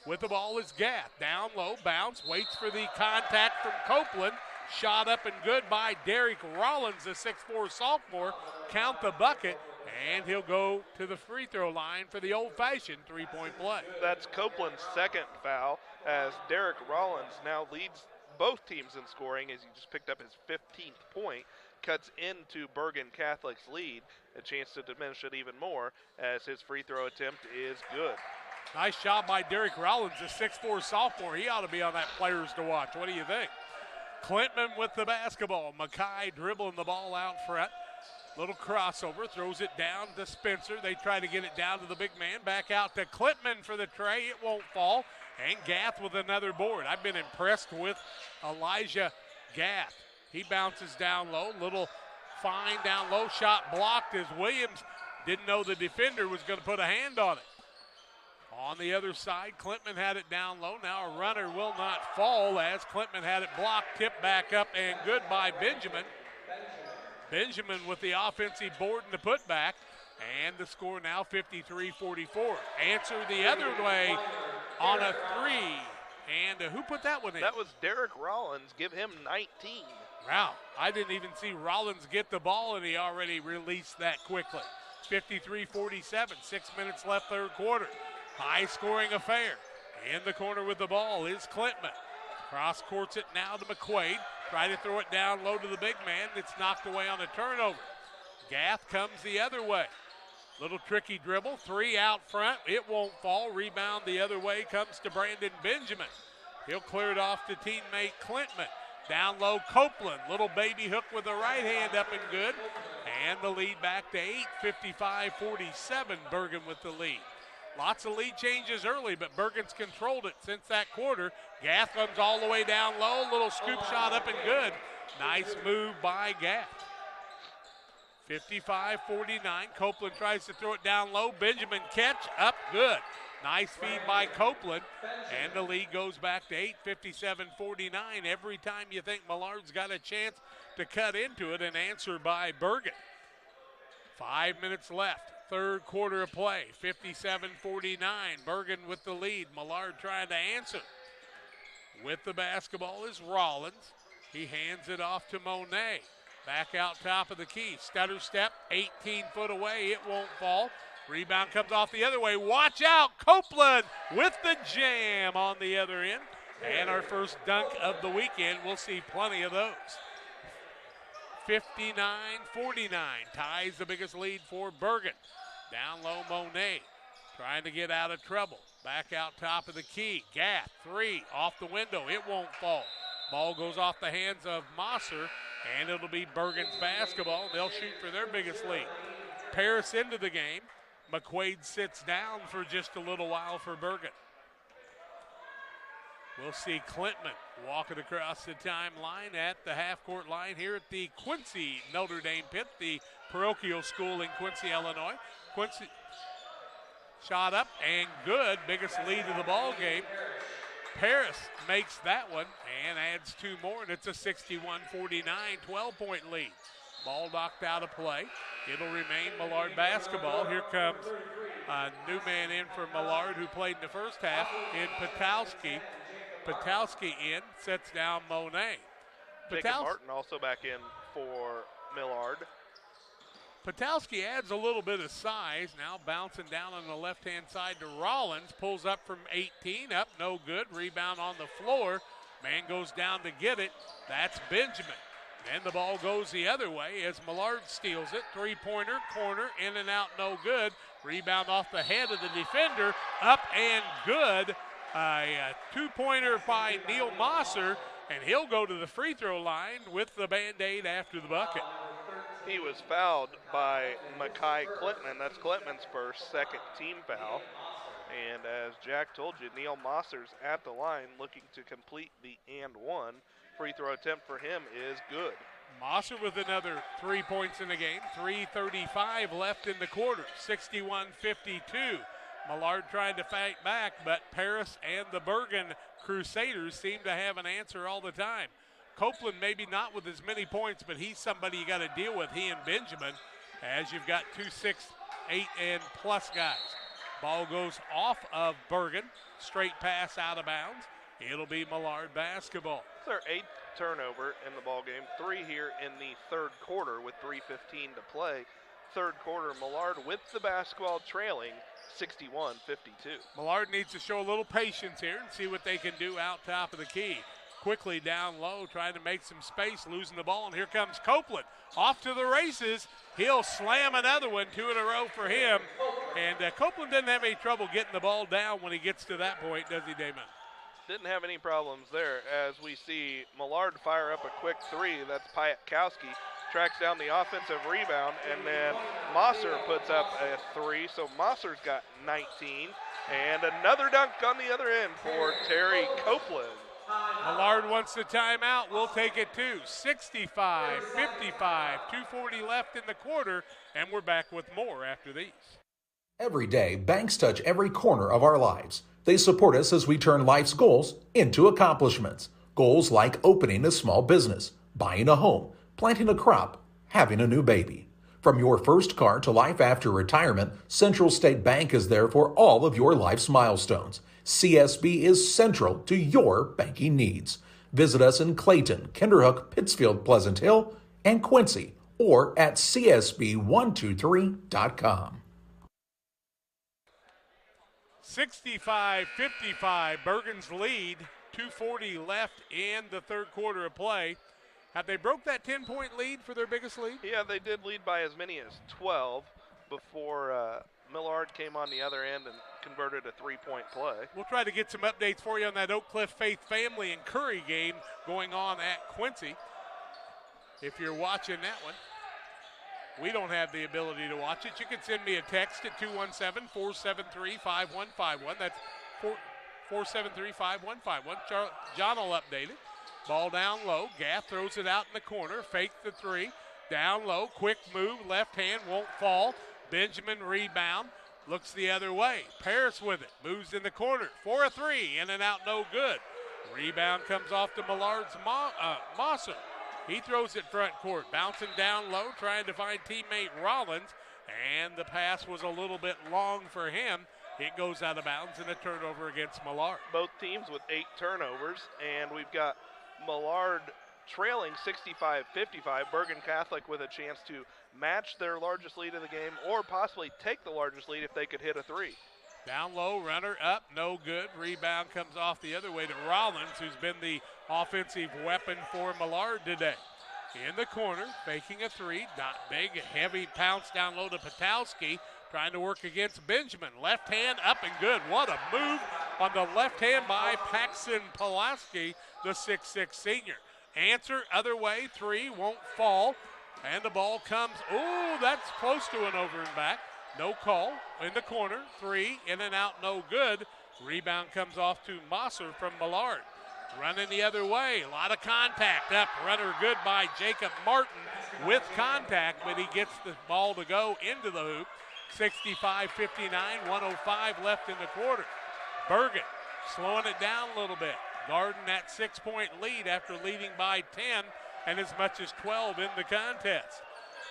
With the ball is Gath. Down low, bounce, waits for the contact from Copeland. Shot up and good by Derek Rollins, the 6'4 sophomore. Count the bucket, and he'll go to the free throw line for the old-fashioned three-point play. That's Copeland's second foul as Derek Rollins now leads both teams in scoring as he just picked up his 15th point, cuts into Bergen Catholic's lead, a chance to diminish it even more as his free throw attempt is good. Nice job by Derek Rollins, the 6'4 sophomore. He ought to be on that players to watch. What do you think? Clintman with the basketball. Mackay dribbling the ball out front. Little crossover, throws it down to Spencer. They try to get it down to the big man. Back out to Clintman for the tray. It won't fall. And Gath with another board. I've been impressed with Elijah Gath. He bounces down low. Little fine down low shot blocked as Williams didn't know the defender was going to put a hand on it. On the other side, Clintman had it down low. Now a runner will not fall as Clintman had it blocked, tipped back up, and good by Benjamin. Benjamin with the offensive board and the putback, and the score now 53-44. Answer the other way on a three. And who put that one in? That was Derek Rollins. Give him 19. Wow, I didn't even see Rollins get the ball, and he already released that quickly. 53-47, 6 minutes left third quarter. High-scoring affair. In the corner with the ball is Clintman. Cross-courts it now to McQuaid. Try to throw it down low to the big man. It's knocked away on a turnover. Gath comes the other way. Little tricky dribble. Three out front. It won't fall. Rebound the other way comes to Brandon Benjamin. He'll clear it off to teammate Clintman. Down low, Copeland. Little baby hook with the right hand up and good. And the lead back to 8. 55-47. Bergen with the lead. Lots of lead changes early, but Bergen's controlled it since that quarter. Gath comes all the way down low. Little scoop shot up and good. Nice move by Gath. 55-49. Copeland tries to throw it down low. Benjamin catch up good. Nice feed by Copeland. And the lead goes back to 8. 57-49. Every time you think Millard's got a chance to cut into it, an answer by Bergen. 5 minutes left. Third quarter of play, 57-49. Bergen with the lead. Millard trying to answer. With the basketball is Rollins. He hands it off to Monet. Back out top of the key. Stutter step, 18 foot away. It won't fall. Rebound comes off the other way. Watch out, Copeland with the jam on the other end. And our first dunk of the weekend. We'll see plenty of those. 59-49 ties the biggest lead for Bergen. Down low, Monet trying to get out of trouble. Back out top of the key. Gath, three, off the window. It won't fall. Ball goes off the hands of Mosser, and it'll be Bergen's basketball. They'll shoot for their biggest lead. Paris into the game. McQuaid sits down for just a little while for Bergen. We'll see Clintman walking across the timeline at the half-court line here at the Quincy Notre Dame pit, the parochial school in Quincy, Illinois. Quincy shot up and good, biggest lead of the ball game. Paris makes that one and adds two more, and it's a 61-49 12-point lead. Ball knocked out of play. It'll remain Millard basketball. Here comes a new man in for Millard who played in the first half in Patowski. Patowski in, sets down Monet. Jacob Martin also back in for Millard. Patowski adds a little bit of size. Now bouncing down on the left-hand side to Rollins. Pulls up from 18. Up, no good. Rebound on the floor. Man goes down to get it. That's Benjamin. Then the ball goes the other way as Millard steals it. Three-pointer, corner, in and out, no good. Rebound off the head of the defender. Up and good. A two-pointer by Neil Mosser, and he'll go to the free throw line with the Band-Aid after the bucket. He was fouled by Makai Klintman. That's Klintman's first, second team foul. And as Jack told you, Neil Mosser's at the line looking to complete the and one. Free throw attempt for him is good. Mosser with another 3 points in the game. 3:35 left in the quarter. 61-52. Millard tried to fight back, but Paris and the Bergen Crusaders seem to have an answer all the time. Copeland maybe not with as many points, but he's somebody you got to deal with, he and Benjamin, as you've got 2, 6, 8, and plus guys. Ball goes off of Bergen. Straight pass out of bounds. It'll be Millard basketball. It's their 8th turnover in the ball game. 3 here in the third quarter with 3:15 to play. Third quarter, Millard with the basketball trailing 61-52. Millard needs to show a little patience here and see what they can do out top of the key. Quickly down low, trying to make some space, losing the ball, and here comes Copeland. Off to the races. He'll slam another one, 2 in a row for him. And Copeland doesn't have any trouble getting the ball down when he gets to that point, does he, Damon? Didn't have any problems there as we see Millard fire up a quick 3. That's Piatkowski. Tracks down the offensive rebound, and then Mosser puts up a 3. So Mosser's got 19. And another dunk on the other end for Terry Copeland. Millard wants the timeout. We'll take it too. 65-55, 2:40 left in the quarter, and we're back with more after these. Every day, banks touch every corner of our lives. They support us as we turn life's goals into accomplishments. Goals like opening a small business, buying a home, planting a crop, having a new baby. From your first car to life after retirement, Central State Bank is there for all of your life's milestones. CSB is central to your banking needs. Visit us in Clayton, Kinderhook, Pittsfield, Pleasant Hill, and Quincy, or at csb123.com. 65-55, Bergen's lead, 2:40 left in the third quarter of play. Have they broke that 10-point lead for their biggest lead? Yeah, they did lead by as many as 12 before Millard came on the other end and converted a 3-point play. We'll try to get some updates for you on that Oak Cliff Faith Family and Curry game going on at Quincy. If you're watching that one, we don't have the ability to watch it. You can send me a text at 217-473-5151. That's 473-5151. John will update it. Ball down low. Gaff throws it out in the corner. Fake the 3. Down low. Quick move. Left hand won't fall. Benjamin rebound. Looks the other way. Paris with it. Moves in the corner. For a 3. In and out, no good. Rebound comes off to Millard's Mosser. He throws it front court. Bouncing down low. Trying to find teammate Rollins. And the pass was a little bit long for him. It goes out of bounds and a turnover against Millard. Both teams with 8 turnovers. And we've got Millard trailing 65-55. Bergen Catholic with a chance to match their largest lead of the game or possibly take the largest lead if they could hit a 3. Down low, runner up, no good. Rebound comes off the other way to Rollins, who's been the offensive weapon for Millard today. In the corner, faking a 3. Not big, heavy pounce down low to Patowski. Trying to work against Benjamin. Left hand up and good. What a move on the left hand by Paxton Pulaski, the 6'6 senior. Answer, other way, 3, won't fall. And the ball comes, ooh, that's close to an over and back. No call, in the corner, 3, in and out, no good. Rebound comes off to Mosser from Millard. Running the other way, a lot of contact up. Runner good by Jacob Martin with contact, but he gets the ball to go into the hoop. 65-59, 1:05 left in the quarter. Bergen slowing it down a little bit. Guarding that 6-point lead after leading by 10 and as much as 12 in the contest.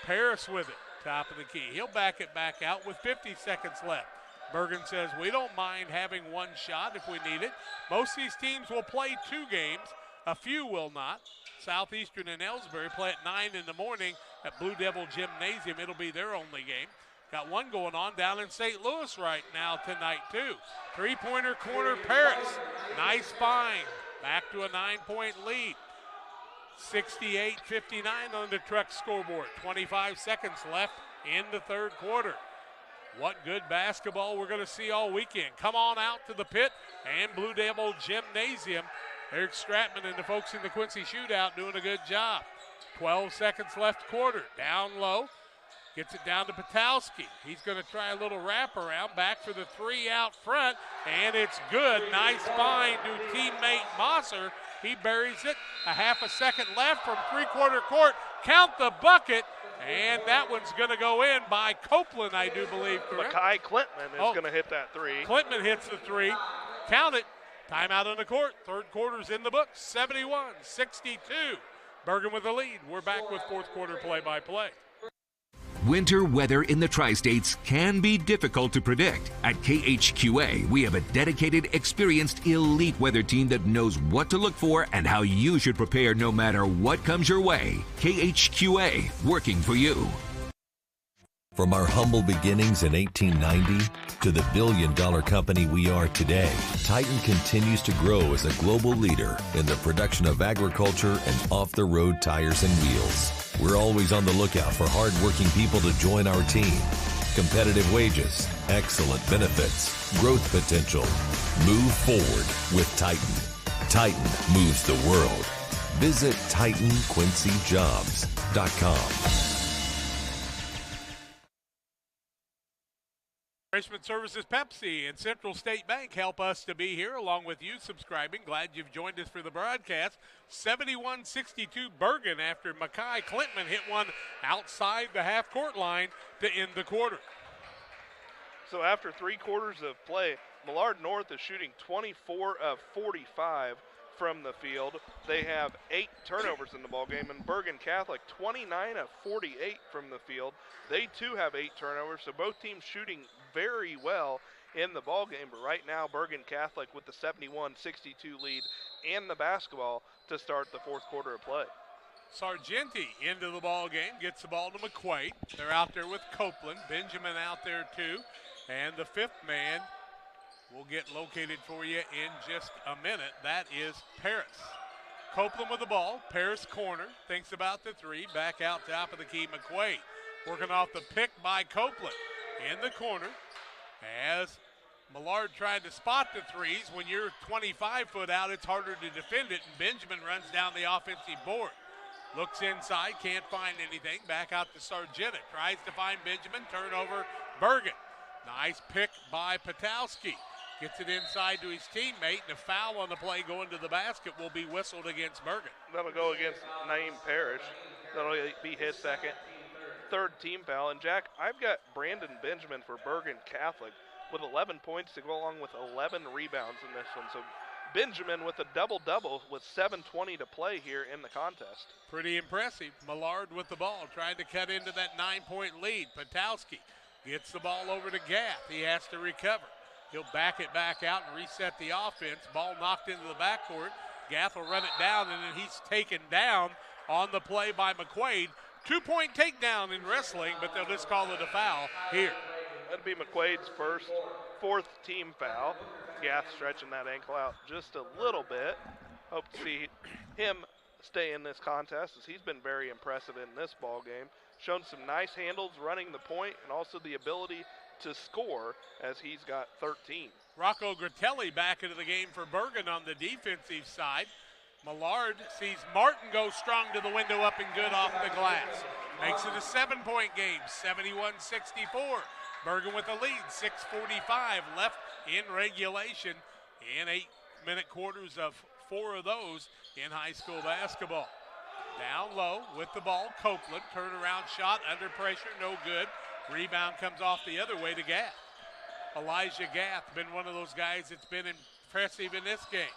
Paris with it, top of the key. He'll back it back out with 50 seconds left. Bergen says, we don't mind having one shot if we need it. Most of these teams will play 2 games. A few will not. Southeastern and Ellsbury play at 9 in the morning at Blue Devil Gymnasium. It'll be their only game. Got one going on down in St. Louis right now tonight, too. Three-pointer corner, Paris. Nice find. Back to a 9-point lead. 68-59 on the Truck scoreboard. 25 seconds left in the third quarter. What good basketball we're going to see all weekend. Come on out to the pit and Blue Devil Gymnasium. Eric Stratman and the folks in the Quincy Shootout doing a good job. 12 seconds left quarter. Down low. Gets it down to Patowski. He's going to try a little wraparound. Back for the three out front, and it's good. Nice find to teammate Mosser. He buries it. A half a second left from three-quarter court. Count the bucket, and that one's going to go in by Copeland, I do believe. Correct? Makai Clintman is going to hit that three. Clintman hits the three. Count it. Timeout on the court. Third quarter's in the books. 71-62. Bergen with the lead. We're back with fourth quarter play-by-play. Winter weather in the Tri-States can be difficult to predict. At KHQA, we have a dedicated, experienced, elite weather team that knows what to look for and how you should prepare no matter what comes your way. KHQA, working for you. From our humble beginnings in 1890 to the billion-dollar company we are today, Titan continues to grow as a global leader in the production of agriculture and off-the-road tires and wheels. We're always on the lookout for hard-working people to join our team. Competitive wages, excellent benefits, growth potential. Move forward with Titan. Titan moves the world. Visit TitanQuincyJobs.com. Freshman Services Pepsi and Central State Bank help us to be here along with you subscribing. Glad you've joined us for the broadcast. 71-62 Bergen after Makai Clintman hit one outside the half-court line to end the quarter. So after 3 quarters of play, Millard North is shooting 24 of 45 from the field. They have 8 turnovers in the ballgame, and Bergen Catholic 29 of 48 from the field. They too have 8 turnovers, so both teams shooting very well in the ballgame. But right now, Bergen Catholic with the 71-62 lead and the basketball to start the fourth quarter of play. Sargenti into the ball game, gets the ball to McQuaid. They're out there with Copeland. Benjamin out there too, and the fifth man will get located for you in just a minute. That is Paris. Copeland with the ball. Paris corner. Thinks about the three. Back out top of the key, McQuaid. Working off the pick by Copeland. In the corner as Millard tried to spot the threes. When you're 25 foot out, it's harder to defend it, and Benjamin runs down the offensive board. Looks inside, can't find anything. Back out to Sargenti. Tries to find Benjamin. Turnover, Bergen. Nice pick by Patowski. Gets it inside to his teammate, and a foul on the play going to the basket will be whistled against Bergen. That'll go against Naeem Parrish. That'll be his second. Third team foul. And Jack, I've got Brandon Benjamin for Bergen Catholic with 11 points to go along with 11 rebounds in this one. So Benjamin with a double-double with 7:20 to play here in the contest. Pretty impressive. Millard with the ball, trying to cut into that 9-point lead. Patowski gets the ball over to Gath. He has to recover. He'll back it back out and reset the offense. Ball knocked into the backcourt. Gath will run it down, and then he's taken down on the play by McQuaid. 2-point takedown in wrestling, but they'll just call it a foul here. That'd be McQuaid's fourth team foul. Gath stretching that ankle out just a little bit. Hope to see him stay in this contest, as he's been very impressive in this ball game. Shown some nice handles running the point, and also the ability to score, as he's got 13. Rocco Gratelli back into the game for Bergen on the defensive side. Millard sees Martin go strong to the window, up and good off the glass. Makes it a 7-point game, 71-64. Bergen with the lead, 6:45 left in regulation, and 8-minute quarters of 4 of those in high school basketball. Down low with the ball, Copeland. Turnaround shot under pressure, no good. Rebound comes off the other way to Gath. Elijah Gath, been one of those guys that's been impressive in this game.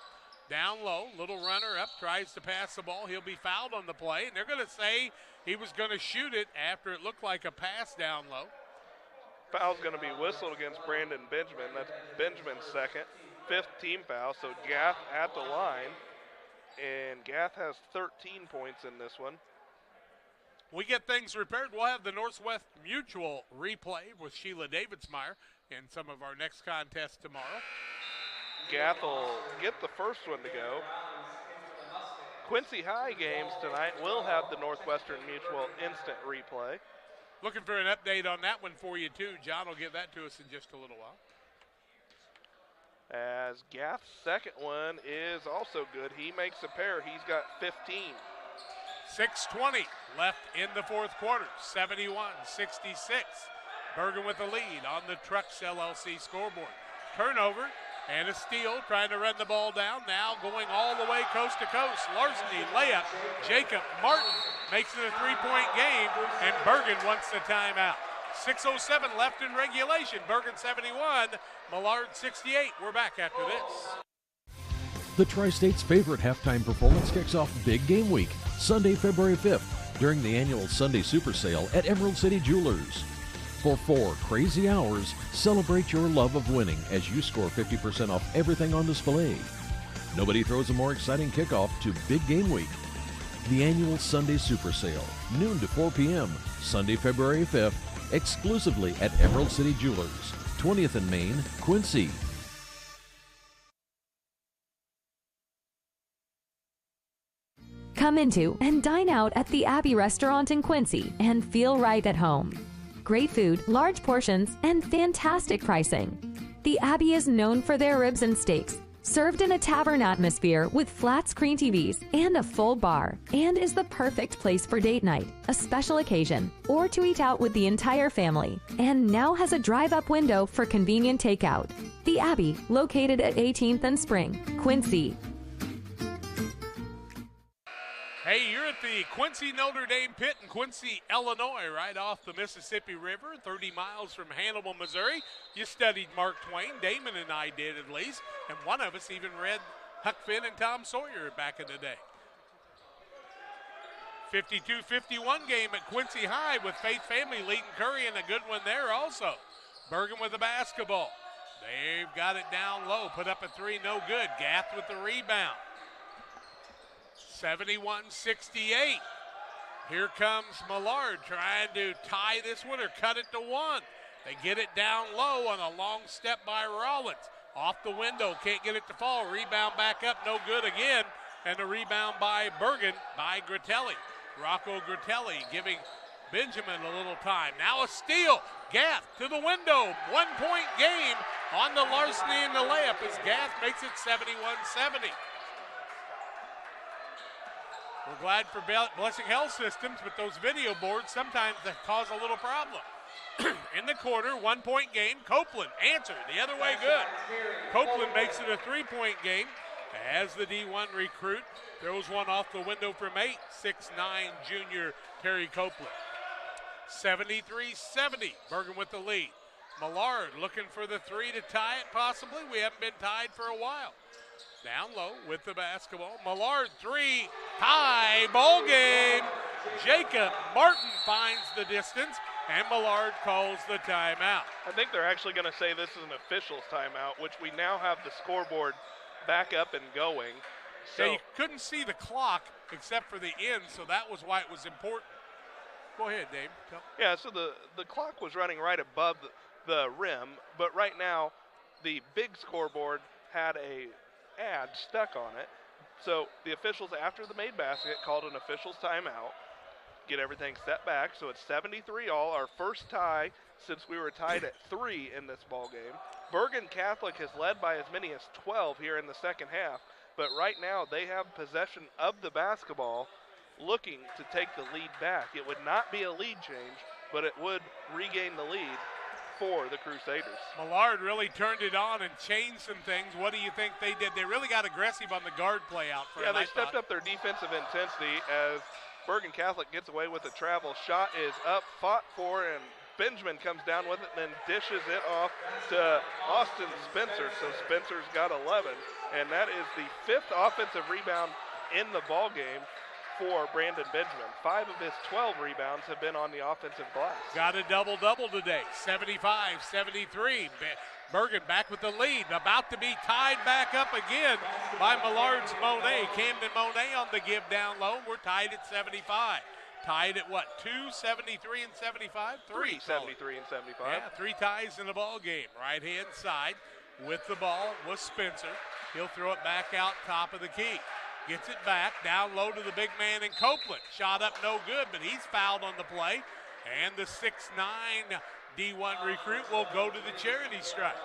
Down low, little runner up, tries to pass the ball. He'll be fouled on the play, and they're going to say he was going to shoot it after it looked like a pass down low. Foul's going to be whistled against Brandon Benjamin. That's Benjamin's second, 5th team foul. So Gath at the line, and Gath has 13 points in this one. we get things repaired, we'll have the Northwest Mutual replay with Sheila Davidsmeyer in some of our next contests tomorrow. Gath will get the first one to go. Quincy High games tonight will have the Northwestern Mutual instant replay. Looking for an update on that one for you, too. John will give that to us in just a little while. As Gath's second one is also good. He makes a pair. He's got 15. 6:20 left in the fourth quarter. 71-66. Bergen with the lead on the Trucks LLC scoreboard. Turnover and a steal, trying to run the ball down. Now going all the way coast to coast. Larceny layup. Jacob Martin makes it a three-point game, and Bergen wants the timeout. 6:07 left in regulation. Bergen 71, Millard 68. We're back after this. The Tri-State's favorite halftime performance kicks off Big Game Week, Sunday, February 5th, during the annual Sunday Super Sale at Emerald City Jewelers. For 4 crazy hours, celebrate your love of winning as you score 50% off everything on display. Nobody throws a more exciting kickoff to Big Game Week. The annual Sunday Super Sale, noon to 4 p.m., Sunday, February 5th, exclusively at Emerald City Jewelers, 20th and Main, Quincy. Come into and dine out at the Abbey Restaurant in Quincy and feel right at home. Great food, large portions, and fantastic pricing. The Abbey is known for their ribs and steaks, served in a tavern atmosphere with flat screen TVs and a full bar, and is the perfect place for date night, a special occasion, or to eat out with the entire family, and now has a drive-up window for convenient takeout. The Abbey, located at 18th and Spring, Quincy. Hey, you're at the Quincy Notre Dame Pit in Quincy, Illinois, right off the Mississippi River, 30 miles from Hannibal, Missouri. You studied Mark Twain, Damon and I did at least, and one of us even read Huck Finn and Tom Sawyer back in the day. 52-51 game at Quincy High with Faith Family leading Curry, and a good one there also. Bergen with the basketball. They've got it down low, put up a three, no good. Gath with the rebound. 71-68. Here comes Millard trying to tie this one or cut it to one. They get it down low on a long step by Rollins. Off the window, can't get it to fall. Rebound back up, no good again. And a rebound by Bergen by Gratelli. Rocco Gratelli giving Benjamin a little time. Now a steal. Gath to the window. 1-point game on the Larceny and the layup as Gath makes it 71-70. We're glad for Blessing Health Systems, but those video boards sometimes cause a little problem. In the corner, 1-point game. Copeland answered the other way good. Copeland makes it a 3-point game as the D1 recruit throws one off the window from 8. 6'9" junior Terry Copeland. 73-70. Bergen with the lead. Millard looking for the three to tie it possibly. We haven't been tied for a while. Down low with the basketball. Millard three, tie, ball game. Jacob Martin finds the distance, and Millard calls the timeout. I think they're actually going to say this is an official's timeout, which we now have the scoreboard back up and going. So yeah, you couldn't see the clock except for the end, so that was why it was important. Go ahead, Dave. Yeah, so the clock was running right above the rim, but right now the big scoreboard had a ad stuck on it. So the officials after the made basket called an official's timeout, get everything set back. So it's 73-all, our first tie since we were tied at 3 in this ball game. Bergen Catholic has led by as many as 12 here in the second half, but right now they have possession of the basketball, looking to take the lead back. It would not be a lead change, but it would regain the lead for the Crusaders. Millard really turned it on and changed some things. What do you think they did? They really got aggressive on the guard play out front. Yeah, they stepped up their defensive intensity as Bergen Catholic gets away with the travel. Shot is up, fought for, and Benjamin comes down with it and then dishes it off to Austin Spencer. So Spencer's got 11, and that is the 5th offensive rebound in the ball game for Brandon Benjamin. 5 of his 12 rebounds have been on the offensive glass. Got a double-double today, 75-73. Bergen back with the lead, about to be tied back up again by Millard's Monet. Camden Monet on the give down low. We're tied at 75. Tied at what, 273 and 75? 373 and 75. Yeah, 3 ties in the ball game. Right-hand side with the ball was Spencer. He'll throw it back out top of the key. Gets it back, down low to the big man in Copeland. Shot up no good, but he's fouled on the play. And the 6'9 D1 recruit will go to the charity stripe.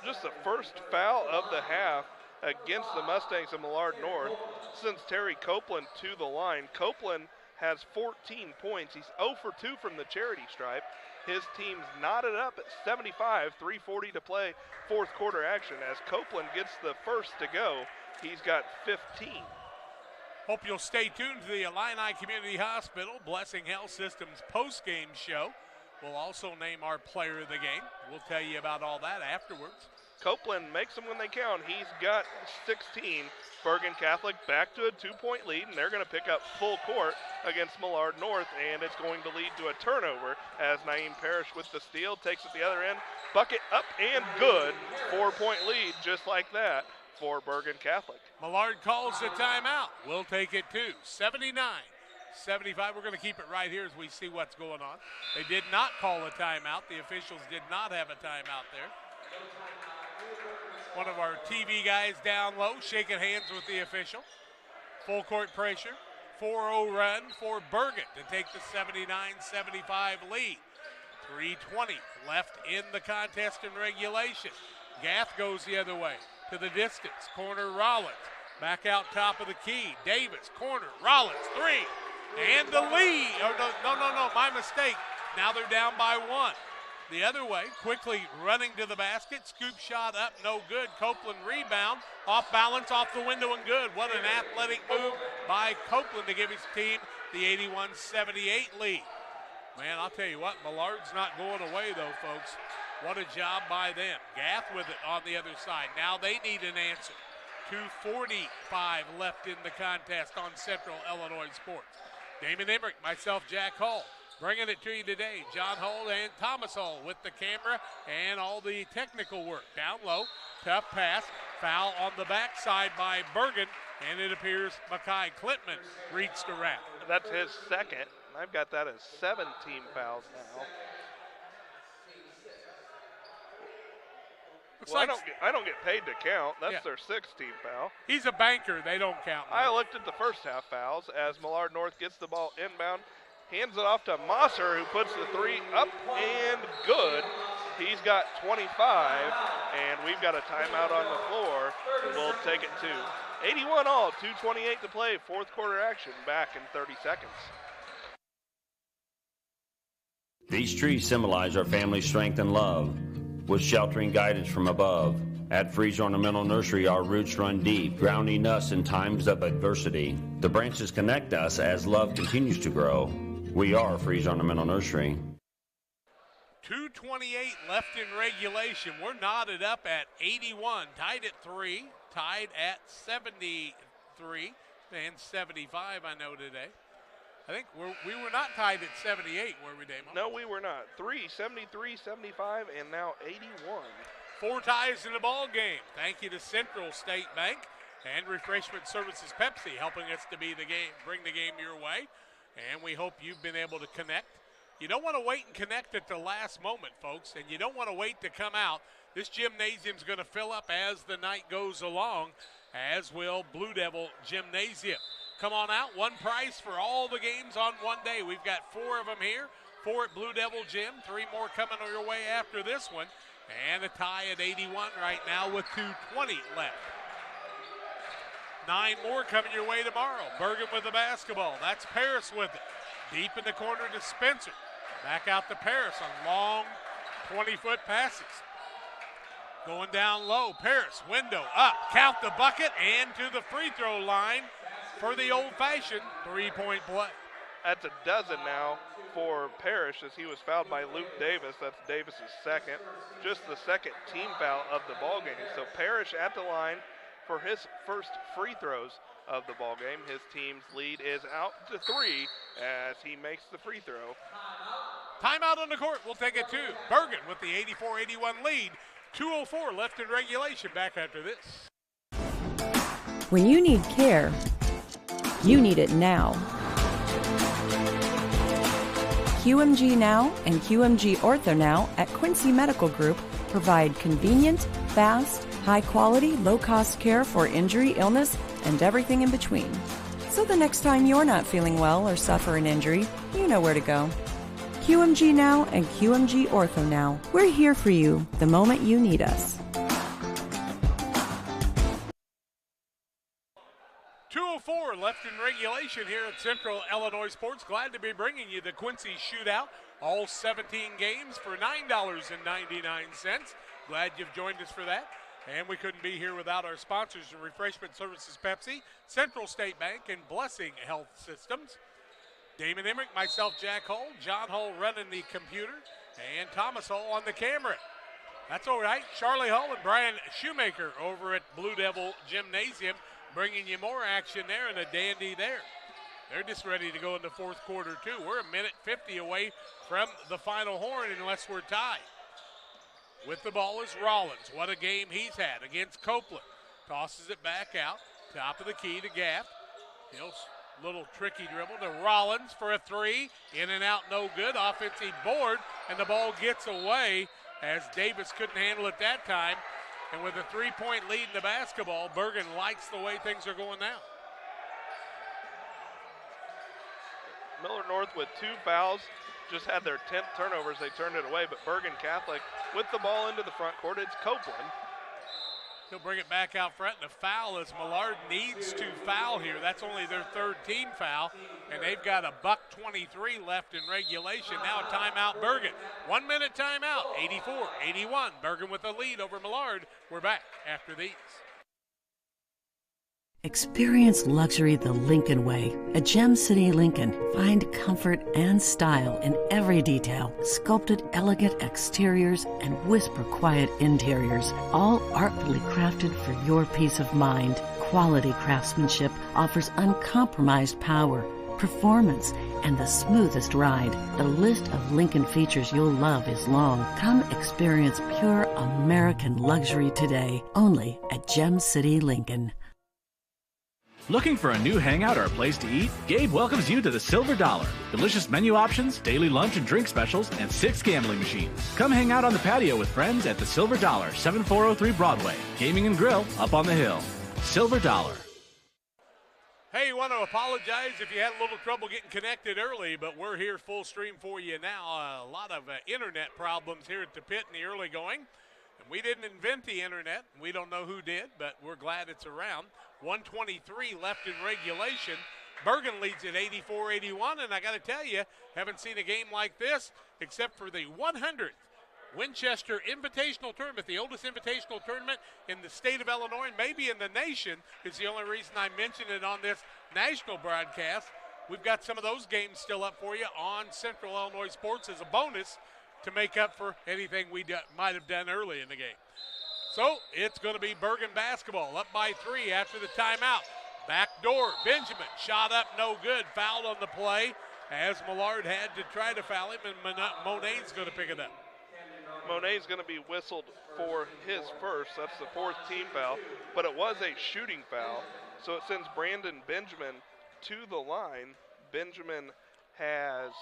Just the first foul of the half against the Mustangs of Millard North since Terry Copeland to the line. Copeland has 14 points. He's 0 for 2 from the charity stripe. His team's knotted up at 75, 3:40 to play, fourth quarter action. As Copeland gets the first to go, he's got 15. Hope you'll stay tuned to the Illini Community Hospital Blessing Health Systems post-game show. We'll also name our player of the game. We'll tell you about all that afterwards. Copeland makes them when they count. He's got 16. Bergen Catholic back to a 2-point lead, and they're going to pick up full court against Millard North, and it's going to lead to a turnover as Naeem Parrish with the steal takes it the other end. Bucket up and good. 4-point lead just like that for Bergen Catholic. Millard calls the timeout. We'll take it to 79-75. We're going to keep it right here as we see what's going on. They did not call a timeout. The officials did not have a timeout there. One of our TV guys down low shaking hands with the official. Full court pressure. 4-0 run for Bergen to take the 79-75 lead. 3:20 left in the contest in regulation. Gath goes the other way to the distance. Corner Rollins. Back out top of the key. Davis, corner, Rollins, 3. And the lead. Oh, no, my mistake. Now they're down by 1. The other way, quickly running to the basket. Scoop shot up, no good. Copeland rebound. Off balance, off the window and good. What an athletic move by Copeland to give his team the 81-78 lead. Man, I'll tell you what, Millard's not going away though, folks. What a job by them. Gath with it on the other side. Now they need an answer. 2:45 left in the contest on Central Illinois Sports. Damon Emmerich, myself, Jack Hall, bringing it to you today. John Hull and Thomas Hull with the camera and all the technical work. Down low, tough pass, foul on the backside by Bergen, and it appears Makai Klitman reached a wrap. That's his second. I've got that as 17 fouls now. I don't get paid to count. That's their 16th foul. He's a banker. They don't count. I looked at the first half fouls as Millard North gets the ball inbound, hands it off to Mosser, who puts the 3 up and good. He's got 25, and we've got a timeout on the floor. We'll take it to 81 all, 2:28 to play, fourth quarter action, back in 30 seconds. These trees symbolize our family strength and love, with sheltering guidance from above. At Freeze Ornamental Nursery, our roots run deep, grounding us in times of adversity. The branches connect us as love continues to grow. We are Freeze Ornamental Nursery. 2:28 left in regulation. We're knotted up at 81, tied at 3, tied at 73 and 75, I know today. I think we were not tied at 78, were we, Damon? No, we were not. 73, 75, and now 81. 4 ties in the ball game. Thank you to Central State Bank and Refreshment Services Pepsi helping us to bring the game your way. And we hope you've been able to connect. You don't want to wait and connect at the last moment, folks, and you don't want to wait to come out. This gymnasium's going to fill up as the night goes along, as will Blue Devil Gymnasium. Come on out, one price for all the games on one day. We've got 4 of them here, 4 at Blue Devil Gym, 3 more coming your way after this one. And a tie at 81 right now with 2:20 left. 9 more coming your way tomorrow. Bergen with the basketball. That's Paris with it. Deep in the corner to Spencer. Back out to Paris on long 20-foot passes. Going down low, Paris, window up, count the bucket, and to the free throw line for the old-fashioned 3-point play. That's a dozen now for Parrish as he was fouled by Luke Davis. That's Davis's second. Just the second team foul of the ball game. So Parrish at the line for his first free throws of the ball game. His team's lead is out to 3 as he makes the free throw. Timeout on the court. We'll take it to Bergen with the 84-81 lead. 2:04 left in regulation. Back after this. When you need care, you need it now. QMG Now and QMG Ortho Now at Quincy Medical Group provide convenient, fast, high-quality, low-cost care for injury, illness, and everything in between. So the next time you're not feeling well or suffer an injury, you know where to go. QMG Now and QMG Ortho Now. We're here for you the moment you need us. 2:04 left in regulation here at Central Illinois Sports. Glad to be bringing you the Quincy Shootout. All 17 games for $9.99. Glad you've joined us for that. And we couldn't be here without our sponsors and Refreshment Services Pepsi, Central State Bank, and Blessing Health Systems. Damon Emmerich, myself, Jack Hull, John Hull running the computer, and Thomas Hull on the camera. That's all right. Charlie Hull and Brian Shoemaker over at Blue Devil Gymnasium, bringing you more action there and a dandy there. They're just ready to go in the fourth quarter, too. We're a minute 50 away from the final horn unless we're tied. With the ball is Rollins. What a game he's had against Copeland. Tosses it back out. Top of the key to Gaff. Little tricky dribble to Rollins for a three. In and out, no good. Offensive board, and the ball gets away as Davis couldn't handle it that time. And with a 3-point lead in the basketball, Bergen likes the way things are going now. Millard North with 2 fouls. Just had their 10th turnovers. They turned it away, but Bergen Catholic with the ball into the front court. It's Copeland. He'll bring it back out front, and the foul is Millard needs to foul here. That's only their third team foul, and they've got a $1:23 left in regulation. Now a timeout, Bergen. 1 minute timeout, 84-81. Bergen with the lead over Millard. We're back after these. Experience luxury the Lincoln way. At Gem City Lincoln, find comfort and style in every detail. Sculpted elegant exteriors and whisper quiet interiors, all artfully crafted for your peace of mind. Quality craftsmanship offers uncompromised power, performance, and the smoothest ride. The list of Lincoln features you'll love is long. Come experience pure American luxury today, only at Gem City Lincoln. Looking for a new hangout or a place to eat? Gabe welcomes you to the Silver Dollar. Delicious menu options, daily lunch and drink specials, and 6 gambling machines. Come hang out on the patio with friends at the Silver Dollar, 7403 Broadway. Gaming and grill up on the hill. Silver Dollar. Hey, want to apologize if you had a little trouble getting connected early, but we're here full stream for you now. A lot of internet problems here at the pit in the early going. We didn't invent the internet. We don't know who did, but we're glad it's around. 1:23 left in regulation. Bergen leads at 84-81, and I got to tell you, haven't seen a game like this except for the 100th Winchester Invitational Tournament, the oldest invitational tournament in the state of Illinois, maybe in the nation. Is the only reason I mention it on this national broadcast. We've got some of those games still up for you on Central Illinois Sports as a bonus to make up for anything we might have done early in the game. So it's going to be Bergen basketball, up by 3 after the timeout. Back door, Benjamin, shot up, no good, fouled on the play as Millard had to try to foul him, and Monet's going to pick it up. Monet's going to be whistled for his first. That's the 4th team foul, but it was a shooting foul, so it sends Brandon Benjamin to the line. Benjamin has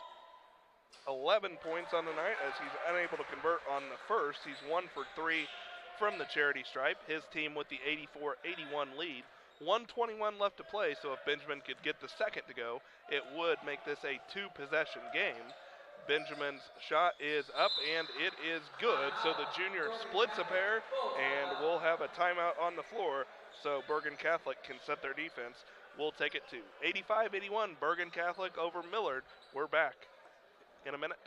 11 points on the night as he's unable to convert on the first. He's 1 for 3 from the charity stripe. His team with the 84-81 lead. 1:21 left to play, so if Benjamin could get the second to go, it would make this a 2-possession game. Benjamin's shot is up, and it is good. So the junior splits a pair, and we'll have a timeout on the floor so Bergen Catholic can set their defense. We'll take it to 85-81, Bergen Catholic over Millard. We're back in a minute.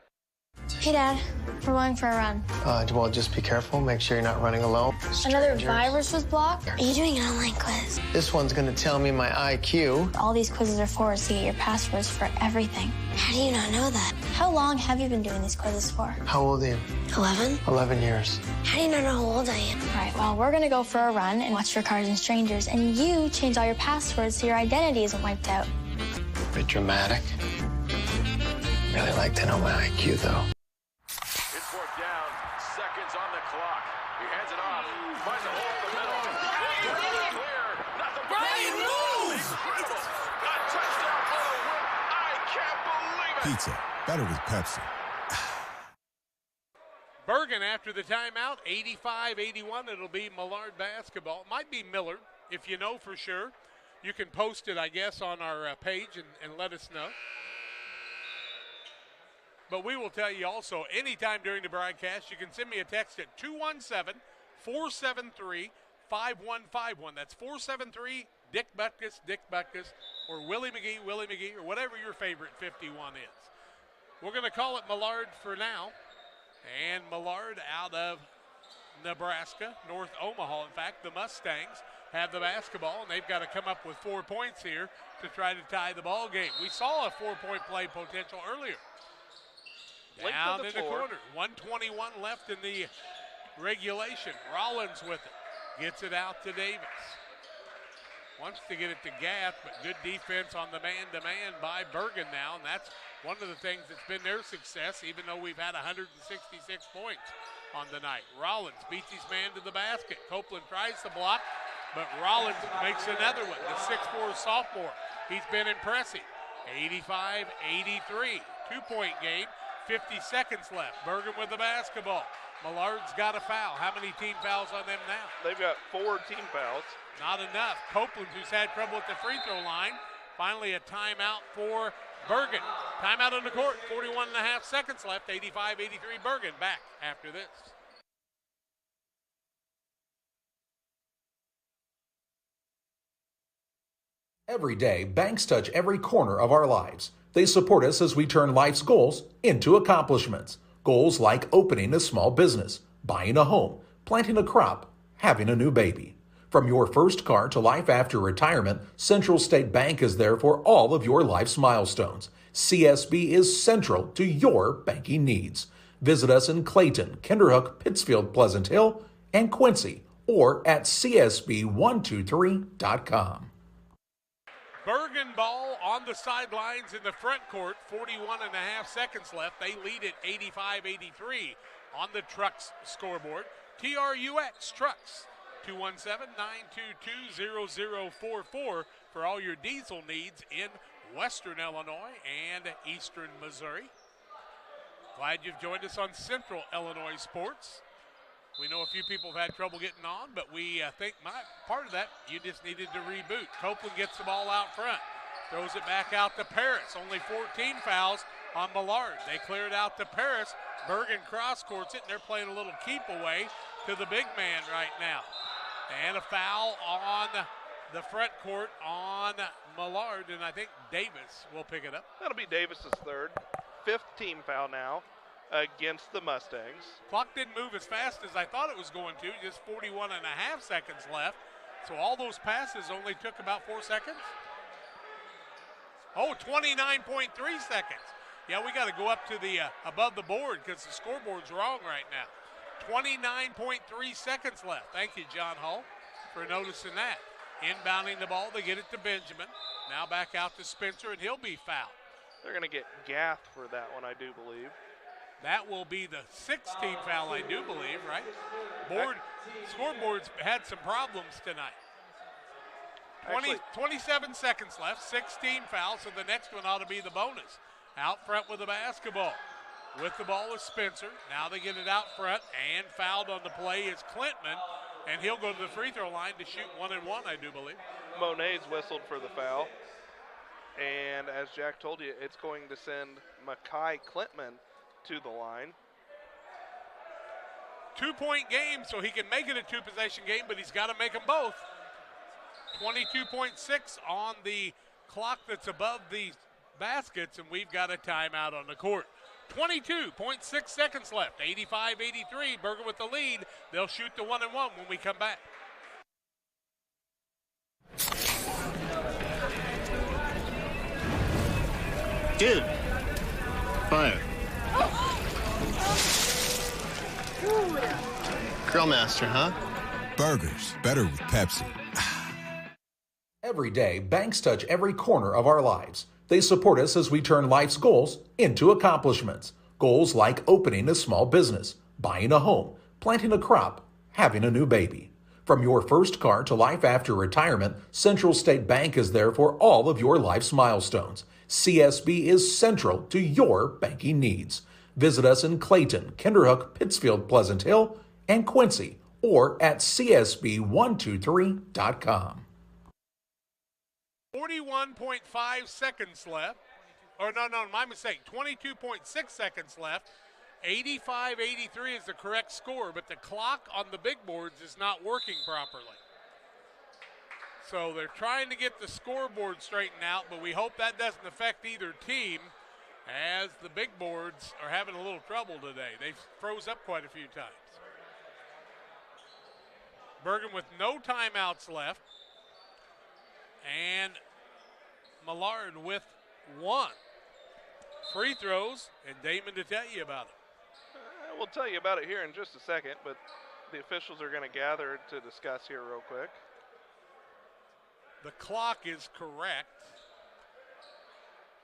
Hey, Dad. We're going for a run. Well, just be careful. Make sure you're not running alone. Another virus was blocked? Are you doing an online quiz? This one's going to tell me my IQ. All these quizzes are for is to get your passwords for everything. How do you not know that? How long have you been doing these quizzes for? How old are you? 11? 11 years. How do you not know how old I am? All right, well, we're going to go for a run and watch for Cars and Strangers, and you change all your passwords so your identity isn't wiped out. A bit dramatic. Really like to know my IQ, though. It's 4th down, seconds on the clock. He hands it off, finds a hole in the middle. Clear, nothing but Brian moves! A touchdown for the win. I can't believe it. Pizza, better with Pepsi. Bergen after the timeout, 85-81. It'll be Millard basketball. It might be Millard, if you know for sure. You can post it, I guess, on our page and let us know. But we will tell you also, anytime during the broadcast, you can send me a text at 217-473-5151. That's 473-DICK Butkus, or Willie McGee, or whatever your favorite 51 is. We're going to call it Millard for now. And Millard out of Nebraska, North Omaha. In fact, the Mustangs have the basketball, and they've got to come up with 4 points here to try to tie the ball game. We saw a 4-point play potential earlier. Down in the corner. 1:21 left in the regulation. Rollins with it. Gets it out to Davis. Wants to get it to Gath, but good defense on the man-to-man by Bergen now, and that's one of the things that's been their success, even though we've had 166 points on the night. Rollins beats his man to the basket. Copeland tries to block, but Rollins makes another one. The 6'4 sophomore. He's been impressive. 85-83. 2-point game. 50 seconds left. Bergen with the basketball. Millard's got a foul. How many team fouls on them now? They've got 4 team fouls. Not enough. Copeland, who's had trouble at the free throw line. Finally a timeout for Bergen. Timeout on the court. 41.5 seconds left. 85-83 Bergen. Back after this. Every day, banks touch every corner of our lives. They support us as we turn life's goals into accomplishments. Goals like opening a small business, buying a home, planting a crop, having a new baby. From your first car to life after retirement, Central State Bank is there for all of your life's milestones. CSB is central to your banking needs. Visit us in Clayton, Kinderhook, Pittsfield, Pleasant Hill, and Quincy, or at csb123.com. Bergen ball on the sidelines in the front court. 41.5 seconds left. They lead it 85-83 on the Trucks scoreboard. TRUX Trucks. 217-922-0044 for all your diesel needs in Western Illinois and Eastern Missouri. Glad you've joined us on Central Illinois Sports. We know a few people have had trouble getting on, but we think part of that, you just needed to reboot. Copeland gets the ball out front, throws it back out to Paris. Only 14 fouls on Millard. They clear it out to Paris. Bergen cross-courts it, and they're playing a little keep away to the big man right now. And a foul on the front court on Millard, and I think Davis will pick it up. That'll be Davis's third. 5th team foul now against the Mustangs. Clock didn't move as fast as I thought it was going to. Just 41.5 seconds left. So all those passes only took about 4 seconds. Oh, 29.3 seconds. Yeah, we got to go up to the above the board because the scoreboard's wrong right now. 29.3 seconds left. Thank you, John Hull, for noticing that. Inbounding the ball, they get it to Benjamin. Now back out to Spencer, and he'll be fouled. They're going to get Gath for that one, I do believe. That will be the 6th team foul, I do believe, right? Scoreboard's had some problems tonight. 27 seconds left, 6 team fouls, so the next one ought to be the bonus. Out front with the basketball. With the ball is Spencer. Now they get it out front, and fouled on the play is Clintman, and he'll go to the free throw line to shoot 1-and-1, I do believe. Monet's whistled for the foul. And as Jack told you, it's going to send Makai Clintman to the line. 2-point game, so he can make it a 2-possession game, but he's got to make them both. 22.6 on the clock that's above the baskets, and we've got a timeout on the court. 22.6 seconds left. 85-83. Bergen with the lead. They'll shoot the 1-and-1 when we come back. Dude. Fire. Grill master, huh? Burgers, better with Pepsi. Every day, banks touch every corner of our lives. They support us as we turn life's goals into accomplishments. Goals like opening a small business, buying a home, planting a crop, having a new baby. From your first car to life after retirement, Central State Bank is there for all of your life's milestones. CSB is central to your banking needs. Visit us in Clayton, Kinderhook, Pittsfield, Pleasant Hill, and Quincy, or at csb123.com. 41.5 seconds left. Or no, my mistake. 22.6 seconds left. 85-83 is the correct score, but the clock on the big boards is not working properly. So they're trying to get the scoreboard straightened out, but we hope that doesn't affect either team, as the big boards are having a little trouble today. They froze up quite a few times. Bergen with no timeouts left, and Millard with one. Free throws, and Damon to tell you about it. We'll tell you about it here in just a second, but the officials are going to gather to discuss here real quick. The clock is correct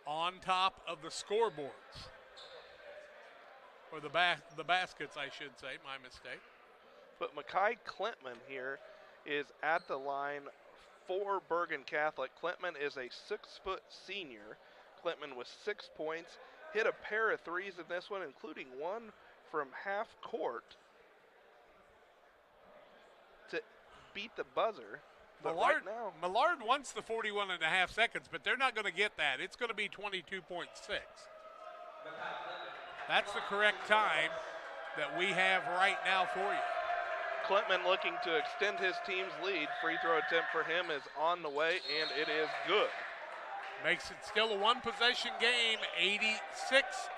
on top of the scoreboards. Or the baskets, I should say, my mistake. But Makai Klintman here is at the line for Bergen Catholic. Klintman is a 6-foot senior. Klintman with 6 points, hit a pair of threes in this one, including one from half court to beat the buzzer. But Millard, right now, Millard wants the 41.5 seconds, but they're not going to get that. It's going to be 22.6. That's the correct time that we have right now for you. Klintman looking to extend his team's lead. Free throw attempt for him is on the way, and it is good. Makes it still a one-possession game,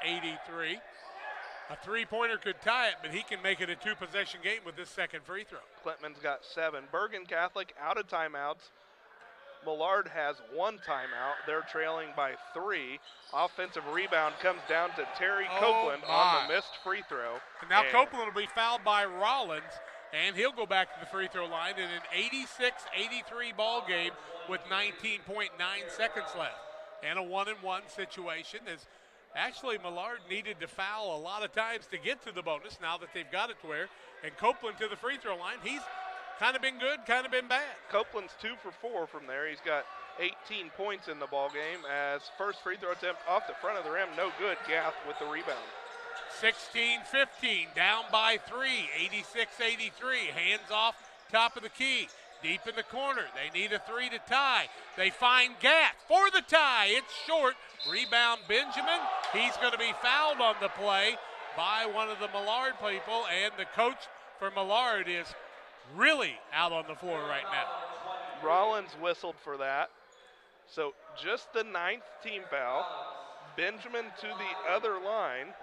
86-83. A three-pointer could tie it, but he can make it a two-possession game with this second free throw. Klintman's got 7. Bergen Catholic out of timeouts. Millard has 1 timeout. They're trailing by 3. Offensive rebound comes down to Terry Copeland on the missed free throw. And now Copeland will be fouled by Rollins, and he'll go back to the free throw line in an 86-83 ball game with 19.9 seconds left. And a 1-and-1 situation, as actually Millard needed to foul a lot of times to get to the bonus now that they've got it to where. And Copeland to the free throw line. He's kind of been good, kind of been bad. Copeland's 2 for 4 from there. He's got 18 points in the ball game as first free throw attempt off the front of the rim. No good. Gath with the rebound. 16-15, down by 3, 86-83. Hands off top of the key. Deep in the corner. They need a 3 to tie. They find Gath for the tie. It's short. Rebound Benjamin. He's going to be fouled on the play by one of the Millard people, and the coach for Millard is really out on the floor right now. Rollins whistled for that. So just the 9th team foul. Benjamin to the other line.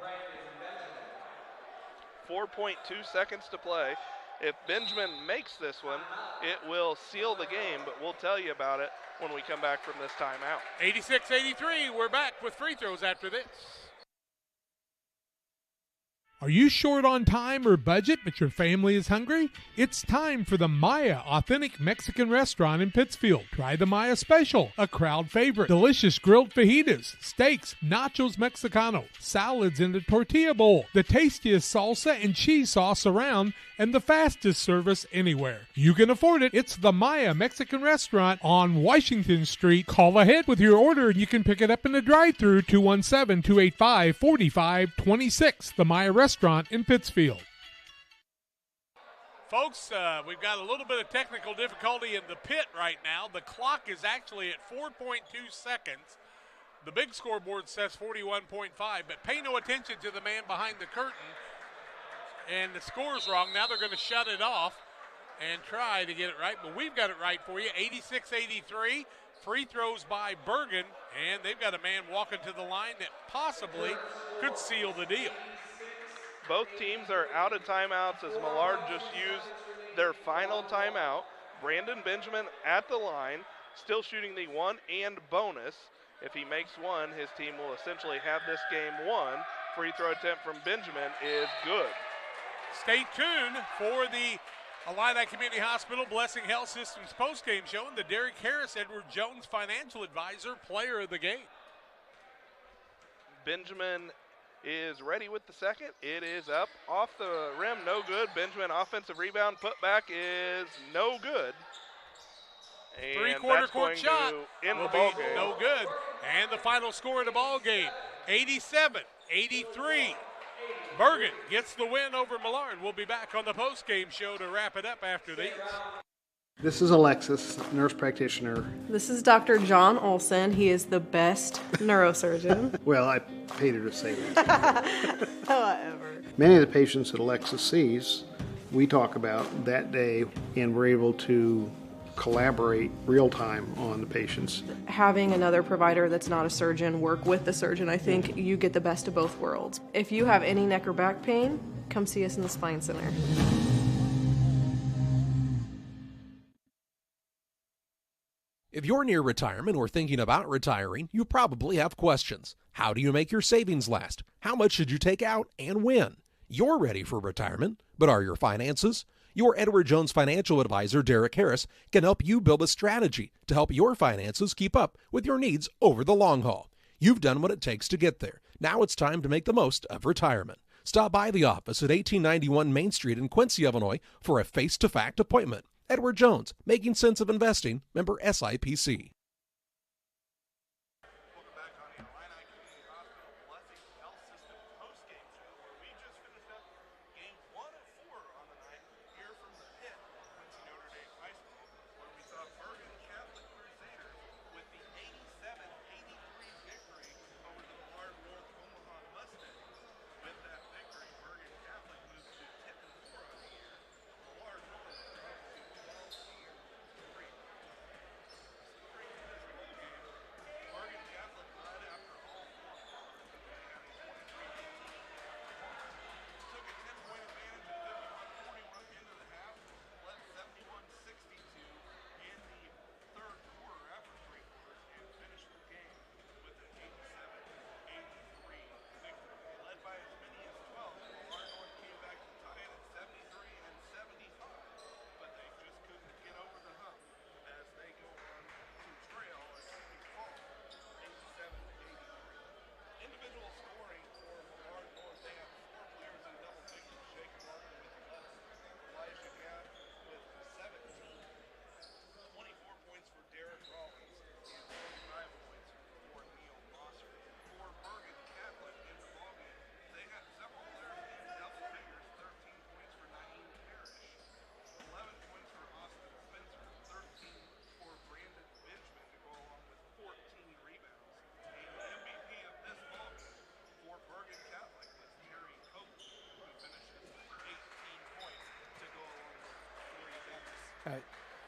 4.2 seconds to play. If Benjamin makes this one, it will seal the game, but we'll tell you about it when we come back from this timeout. 86-83, we're back with free throws after this. Are you short on time or budget, but your family is hungry? It's time for the Maya Authentic Mexican Restaurant in Pittsfield. Try the Maya Special, a crowd favorite. Delicious grilled fajitas, steaks, nachos Mexicano, salads in a tortilla bowl, the tastiest salsa and cheese sauce around, and the fastest service anywhere. You can afford it. It's the Maya Mexican Restaurant on Washington Street. Call ahead with your order and you can pick it up in the drive-thru, 217-285-4526. The Maya Restaurant in Pittsfield. Folks, we've got a little bit of technical difficulty in the pit right now. The clock is actually at 4.2 seconds. The big scoreboard says 41.5, but pay no attention to the man behind the curtain. And the score's wrong. Now they're going to shut it off and try to get it right. But we've got it right for you. 86-83. Free throws by Bergen. And they've got a man walking to the line that possibly could seal the deal. Both teams are out of timeouts as Millard just used their final timeout. Brandon Benjamin at the line, still shooting the 1 and bonus. If he makes one, his team will essentially have this game won. Free throw attempt from Benjamin is good. Stay tuned for the Illini Community Hospital Blessing Health Systems postgame show and the Derek Harris Edward Jones Financial Advisor Player of the Game. Benjamin is ready with the second. It is up off the rim, no good. Benjamin offensive rebound, put back is no good. And Three-quarter that's court going shot to end will the ball be game. no good. And the final score of the ball game, 87-83. Bergen gets the win over Millard. We'll be back on the post-game show to wrap it up after these. This is Alexis, nurse practitioner. This is Dr. John Olson. He is the best neurosurgeon. Well, I paid her to say that. However. Many of the patients that Alexis sees, we talk about that day, and we're able to collaborate real time on the patients. Having another provider that's not a surgeon work with the surgeon, I think you get the best of both worlds. If you have any neck or back pain, come see us in the Spine Center. If you're near retirement or thinking about retiring, you probably have questions. How do you make your savings last? How much should you take out and when? You're ready for retirement, but are your finances? Your Edward Jones financial advisor, Derek Harris, can help you build a strategy to help your finances keep up with your needs over the long haul. You've done what it takes to get there. Now it's time to make the most of retirement. Stop by the office at 1891 Main Street in Quincy, Illinois for a face-to-fact appointment. Edward Jones, Making Sense of Investing, member SIPC.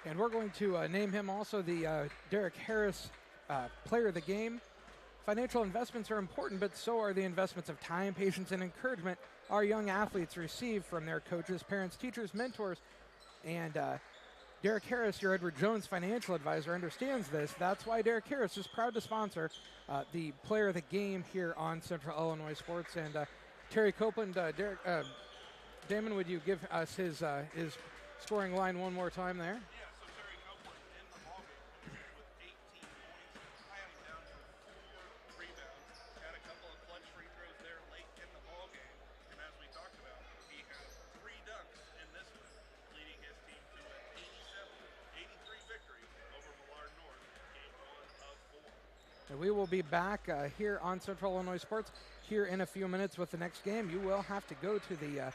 And we're going to name him also the Derek Harris Player of the Game. Financial investments are important, but so are the investments of time, patience, and encouragement our young athletes receive from their coaches, parents, teachers, mentors. And Derek Harris, your Edward Jones financial advisor, understands this. That's why Derek Harris is proud to sponsor the Player of the Game here on Central Illinois Sports. And Terry Copeland, Damon, would you give us his scoring line one more time there? And we will be back here on Central Illinois Sports here in a few minutes with the next game. You will have to go to the